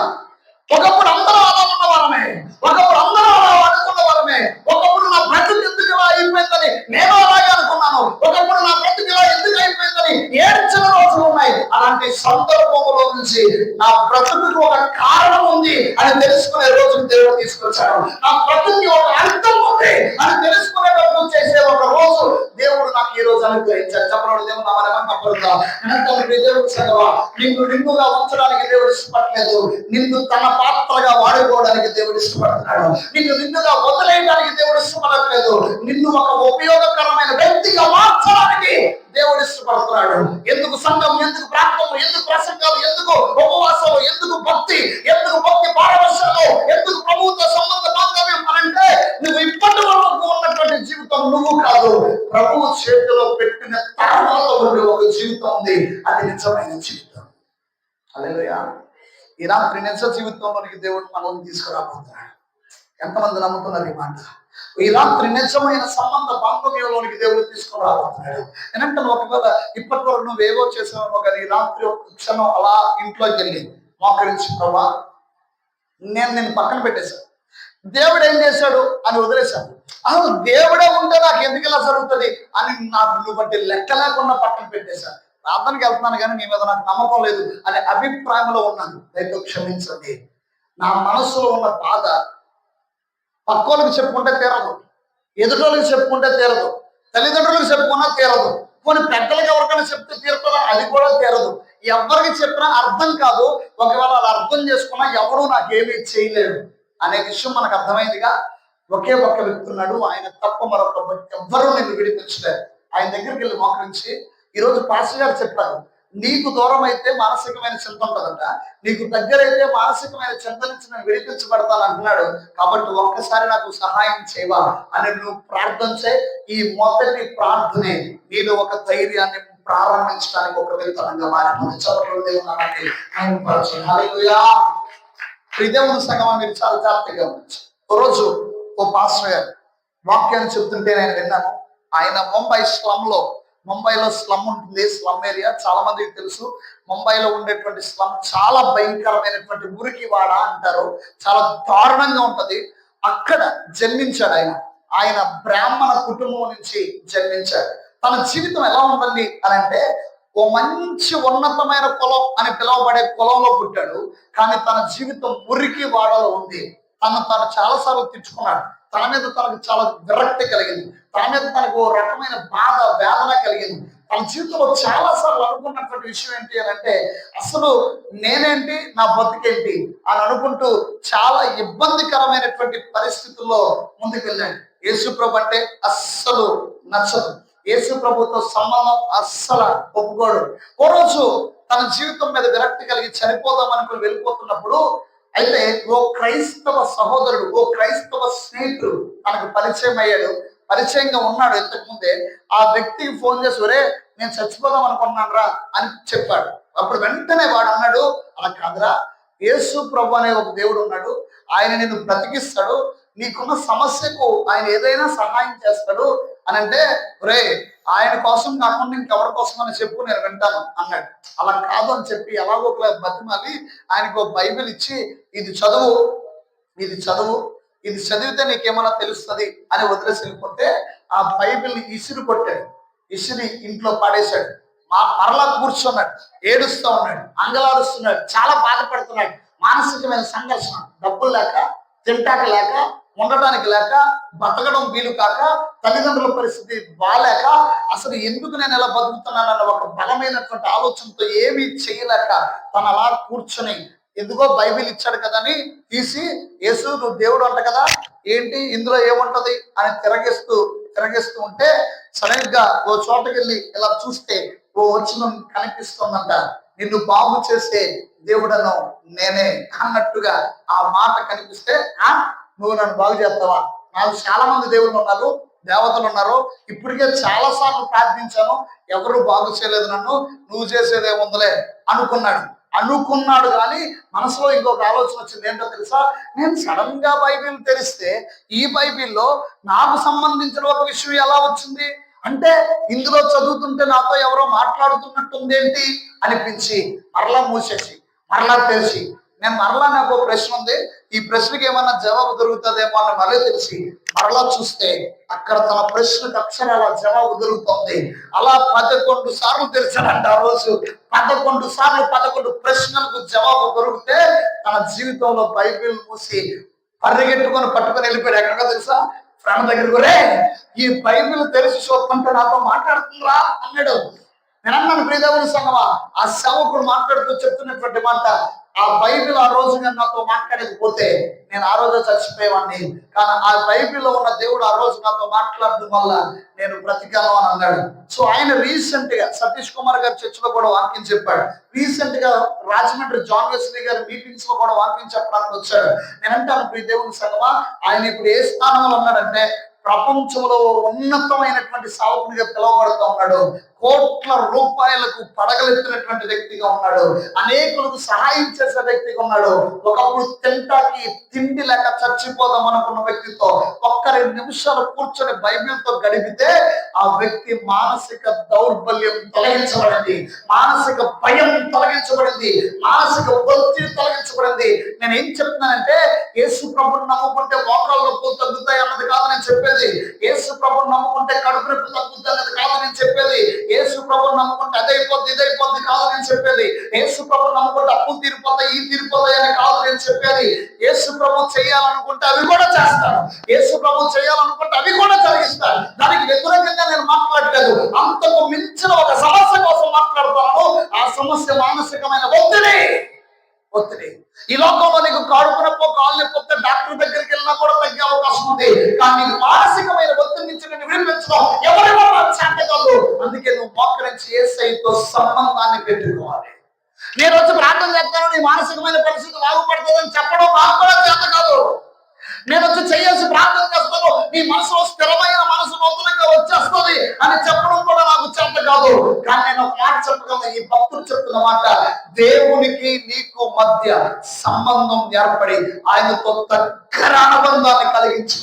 ఒకప్పుడు అందరూ అలా ఉన్నవారమే, ఒకప్పుడు అందరూ అలా అనుకున్న వారమే. ఒకప్పుడు నా బ్రతుకు ఎందుకు ఇలా అయిపోయిందని నేను అలాగే అనుకున్నాను. ఒకప్పుడు నా బ్రతుకు ఇలా ఎందుకు అయిపోయిందని ఏడ్చిన రోజులు ఉన్నాయి. అలాంటి సందర్భంలో నుంచి నా బ్రతుకు ఒక కారణం ఉంది అని తెలుసుకునే రోజును దేవుడు తీసుకొచ్చాడు. నా బ్రతుకు ఒక అర్థం ఉంది అని తెలుసుకునేటప్పుడు చేసే ఒక రోజు దేవుడు నాకు ఈ రోజు అనుగ్రహించాడు. చెప్పడం దేవుడు నిన్ను నిన్నుగా ఉంచడానికి దేవుడు ఇష్టపడలేదు, నిన్ను తన పాత్రగా వాడుకోవడానికి దేవుడు ఇష్టపడుతున్నాడు. నిన్ను నిన్నుగా వదిలేయడానికి దేవుడు ఇష్టపడట్లేదు, నిన్ను ఒక ఉపయోగకరమైన వ్యక్తిగా మార్చడానికి దేవుడు ఇష్టపడుతున్నాడు. ఎందుకు సంఘం, ఎందుకు ప్రాంతం, ఎందుకు ప్రసంగాలు, ఎందుకు ఉపవాసాలు, ఎందుకు భక్తి పారవశ్యాలు, ఎందుకు ప్రభుత్వ సంబంధ బాంధవ్యం అంటే నువ్వు ఇప్పటి వరకు ఉన్నటువంటి జీవితం నువ్వు కాదు, ప్రభువు చేతిలో పెట్టిన తర్వాత ఉండే ఒక జీవితం ఉంది. అది నిజమైన జీవితం. హల్లెలూయా. ఈ రాత్రి నిజ జీవితంలోనికి దేవుడు మనల్ని తీసుకురాబోతున్నాడు. ఎంతమంది నమ్ముతున్నారు ఈ మాట? ఈ రాత్రి నిజమైన సంబంధ బాంధవ్యంలోనికి దేవుడు తీసుకురాబోతున్నాడు. ఏంటంటే ఒకవేళ ఇప్పటి వరకు నువ్వేవో చేసావు కానీ ఈ రాత్రి ఒక క్షణం అలా ఇంట్లోకి వెళ్ళి మోకరించి, ప్రభా నేను పక్కన పెట్టేశాను, దేవుడు ఏం చేశాడు అని వదిలేశాను. అసలు దేవుడే ఉంటే నాకు ఎందుకు ఇలా జరుగుతుంది అని నాకు నువ్వు బట్టి లెక్క లేకుండా పక్కన పెట్టేశాను. ప్రార్థనకి వెళ్తున్నాను కానీ నీ మీద నాకు నమ్మకం లేదు అనే అభిప్రాయంలో ఉన్నాను. దయతో క్షమించండి. నా మనసులో ఉన్న బాధ పక్కోళ్ళకి చెప్పుకుంటే తీరదు, ఎదుటోళ్ళకి చెప్పుకుంటే తీరదు, తల్లిదండ్రులకు చెప్పుకున్నా తీరదు, కొన్ని పెద్దలకు ఎవరికైనా చెప్తే తీరుతుందా అది కూడా తీరదు. ఎవరికి చెప్పినా అర్థం కాదు. ఒకవేళ అలా అర్థం చేసుకున్నా ఎవరు నాకేమీ చేయలేడు అనే విషయం మనకు అర్థమైందిగా. ఒకే ఒక్క వ్యక్తి ఉన్నాడు, ఆయన తప్ప మరొక వ్యక్తి ఎవ్వరూ నిన్ను విడిపించలేరు. ఆయన దగ్గరికి వెళ్ళి మోకరించి, ఈరోజు పాస్టర్ గారు చెప్పారు, నీకు దూరం అయితే మానసికమైన చింత ఉంటుందంట, నీకు దగ్గరైతే మానసికమైన చింత నుంచి నేను విడిపించబడతాను అంటున్నాడు. కాబట్టి ఒక్కసారి నాకు సహాయం చేయవా అని నువ్వు ప్రార్థన చేయి. ఈ మొదటి ప్రార్థనే నీలో ఒక ధైర్యాన్ని ప్రారంభించడానికి ఒక విత్తనంగా మారిపోయింది. దేవుని సంగమం మీరు చాలా జాగ్రత్తగా గమనించు. రోజు ఓ పాస్టర్ గారు వాక్యాన్ని చెప్తుంటే నేను విన్నాను. ఆయన ముంబైలో స్లమ్ ఉంటుంది, స్లమ్ ఏరియా చాలా మందికి తెలుసు. ముంబైలో ఉండేటువంటి స్లమ్ చాలా భయంకరమైనటువంటి మురికి వాడ అంటారు, చాలా దారుణంగా ఉంటది. అక్కడ జన్మించాడు ఆయన బ్రాహ్మణ కుటుంబం నుంచి జన్మించాడు. తన జీవితం ఎలా ఉంటుంది అని అంటే, ఓ మంచి ఉన్నతమైన కులం అని పిలువబడే కులంలో పుట్టాడు. కానీ తన జీవితం మురికి వాడలో ఉంది. తను చాలాసార్లు తెచ్చుకున్నాడు. తన మీద తనకు చాలా విరక్తి కలిగింది, తన మీద తనకు ఓ రకమైన బాధ వేదన కలిగింది. తన జీవితంలో చాలా సార్లు అనుకున్నటువంటి విషయం ఏంటి అని అంటే, అసలు నేనేంటి, నా బతుకేంటి అని అనుకుంటూ చాలా ఇబ్బందికరమైనటువంటి పరిస్థితుల్లో ముందుకు వెళ్ళాడు. యేసుప్రభు అంటే అస్సలు నచ్చదు, యేసుప్రభుతో సంబంధం అస్సలు ఒప్పుకోడు. ఓ రోజు తన జీవితం మీద విరక్తి కలిగి చనిపోదాం అనుకుని వెళ్ళిపోతున్నప్పుడు, అయితే ఓ క్రైస్తవ సహోదరుడు, ఓ క్రైస్తవ స్నేహితుడు తనకు పరిచయం అయ్యాడు. పరిచయంగా ఉన్నాడు ఇంతకు ముందే. ఆ వ్యక్తికి ఫోన్ చేసి, ఒరే నేను చచ్చిపోదాం అనుకున్నాను రా అని చెప్పాడు. అప్పుడు వెంటనే వాడు అన్నాడు, అలా కాదురా, యేసు ప్రభు అనే ఒక దేవుడు ఉన్నాడు, ఆయన నిన్ను బ్రతికిస్తాడు, నీకున్న సమస్యకు ఆయన ఏదైనా సహాయం చేస్తాడు అని అంటే, ఒరే ఆయన కోసం కాకుండా ఇంకెవరి కోసం అని చెప్పు, నేను వింటాను అన్నాడు. అలా కాదు అని చెప్పి ఎలాగో బతిమాలి ఆయనకు బైబిల్ ఇచ్చి, ఇది చదువు, ఇది చదివితే నీకేమన్నా తెలుస్తుంది అని వదిలేసి వెళ్ళిపోతే, ఆ బైబిల్ని ఇసిరి ఇంట్లో పడేశాడు. మరలా కూర్చున్నాడు, ఏడుస్తూ ఉన్నాడు, అంగలారుస్తున్నాడు, చాలా బాధపడుతున్నాడు. మానసికమైన సంఘర్షణ, డబ్బులు లేక, తింటాక లేక, ఉండటానికి లేక, బతకడం వీలు కాక, తల్లిదండ్రుల పరిస్థితి బాలేక, అసలు ఎందుకు నేను ఎలా బతుకుతున్నానన్న ఒక బలమైనటువంటి ఆలోచనతో ఏమీ చేయలేక తను అలా కూర్చొని, ఎందుకో బైబిల్ ఇచ్చాడు కదా అని తీసి, యేసు నువ్వు దేవుడు అంట కదా, ఏంటి ఇందులో ఏముంటది అని తిరగేస్తూ ఉంటే, సడన్ గా ఓ చోటకి వెళ్ళి ఇలా చూస్తే ఓ వచనం కనిపిస్తుందంట, నిన్ను బాగు చేసే దేవుడను నేనే అన్నట్టుగా ఆ మాట కనిపిస్తే, నువ్వు నన్ను బాగు చేస్తావా? నాకు చాలా మంది దేవుళ్ళు ఉన్నారు, దేవతలు ఉన్నారు, ఇప్పటికే చాలా సార్లు ప్రార్థించాను, ఎవరు బాగు చేయలేదు నన్ను, నువ్వు చేసేదేముందలే అనుకున్నాడు. కానీ మనసులో ఇంకొక ఆలోచన వచ్చింది. ఏంటో తెలుసా? నేను సడన్ గా బైబిల్ తెరిస్తే ఈ బైబిల్లో నాకు సంబంధించిన ఒక విషయం ఎలా వచ్చింది అంటే, ఇందులో చదువుతుంటే నాతో ఎవరో మాట్లాడుతున్నట్టుందేంటి అనిపించి మరలా మూసేసి మరలా తెరిచి నేను మరలా నాకు ఒక ప్రశ్న ఉంది, ఈ ప్రశ్నకి ఏమన్నా జవాబు దొరుకుతుందేమో అని మళ్ళీ తెలిసి మరలా చూస్తే అక్కడ తన ప్రశ్నకు అక్షరాల జవాబు దొరుకుతుంది. అలా 11 సార్లు తెలిసాడంట ఆ రోజు. 11 సార్లు 11 ప్రశ్నలకు జవాబు దొరికితే తన జీవితంలో బైబిల్ మూసి పరిగెట్టుకొని పట్టుకొని వెళ్ళిపోయాడు. ఎక్కడో తెలుసా? ఫ్రెండ్ దగ్గరకు, రే ఈ బైబిల్ తెలిసి చూస్తుంటే నాతో మాట్లాడుతుందా అన్నాడు. నేను అన్నాను, ప్రియదేవుని సంగమా, ఆ సేవకుడు మాట్లాడుతూ చెప్తున్నటువంటి మాట, ఆ బైబిల్ ఆ రోజు నేను నాతో మాట్లాడకపోతే నేను ఆ రోజు చచ్చిపోయేవాడిని, కానీ ఆ బైబిల్లో ఉన్న దేవుడు ఆ రోజు నాతో మాట్లాడడం వల్ల నేను బ్రతికాను అని అన్నాడు. సో ఆయన రీసెంట్ గా సతీష్ కుమార్ గారి చర్చలో కూడా వాక్యం చెప్పాడు. రీసెంట్ గా రాజమండ్రి జాన్ వెస్లీ గారి మీటింగ్స్ లో కూడా వాక్యం చెప్పడానికి వచ్చాడు. నేను అంటాను, ప్రియ దేవుని సంగమా, ఆయన ఇప్పుడు ఏ స్థానంలో ఉన్నాడంటే ప్రపంచంలో ఉన్నతమైనటువంటి సావకునిగా పిలువబడుతూ ఉన్నాడు. కోట్ల రూపాయలకు పడగలెత్తినటువంటి వ్యక్తిగా ఉన్నాడు. అనేకులకు సహాయం చేసే వ్యక్తిగా ఉన్నాడు. ఒకప్పుడు తింటాకి తిండి లేక చచ్చిపోదాం అనుకున్న వ్యక్తితో ఒక్క 2 నిమిషాలు కూర్చొని బైబిల్తో గడిపితే ఆ వ్యక్తి మానసిక దౌర్బల్యం తొలగించబడింది, మానసిక భయం తొలగించబడింది, మానసిక ఒత్తిడి తొలగించబడింది. నేను ఏం చెప్తున్నానంటే, యేసు ప్రభుని నమ్ముకుంటే మోకాళ్ళ నొప్పులు తగ్గుతాయి అన్నది కాదు నేను చెప్పేది. యేసు ప్రభుని నమ్ముకుంటే కడుపు నొప్పి తగ్గుతుంది అన్నది కాదు నేను చెప్పేది. యేసు ప్రభుని నమ్ముకుంటే అదైపోద్ది ఇదైపోద్ది కాదు నేను చెప్పేది. యేసు ప్రభుని నమ్ముకుంటే అప్పులు తీరిపోతాయి ఈ తీరిపోతాయి అని కాదు నేను చెప్పేది. యేసు ప్రభు చేయాలనుకుంటే అవి కూడా చేస్తాడు, యేసు ప్రభు చేయాలనుకుంటే అవి కూడా జరిగిస్తాడు. దానికి వ్యతిరేకంగా నేను మాట్లాడలేదు. అంతకు మించిన ఒక సమస్య కోసం మాట్లాడుతున్నాను. ఆ సమస్య మానసికమైన ఒత్తిడి. ఈ లోకంలో నీకు కడుపు నొప్పి కాళ్ళు నొప్పి వస్తే డాక్టర్ దగ్గరికి వెళ్ళినా కూడా తగ్గే అవకాశం ఉంది, కానీ నీకు మానసికమైన ఒత్తిడి నుంచి నేను విడిపించడం ఎవరి వల్ల చేత కాదు. అందుకే నువ్వు మోకరించి యేసయ్యతో సంబంధాన్ని పెట్టుకోవాలి. నేను వచ్చి ప్రార్థన చేస్తాను నీ మానసికమైన పరిస్థితి బాగుపడుతుందని చెప్పడం నాకు కూడా చేత కాదు. నేను వచ్చి చేయాల్సి ప్రార్థన చేస్తాను నీ మనసులో స్థిరమైన మనసు నూతనంగా వచ్చేస్తుంది అని చెప్పడం కూడా నాకు చేత కాదు. కానీ నేను ఒక మాట చెప్పగలను, ఈ భక్తుడు చెప్తున్న మాట, దేవునికి నీకు మధ్య సంబంధం ఏర్పడి ఆయనతో దగ్గర అనుబంధాన్ని కలిగించుకో.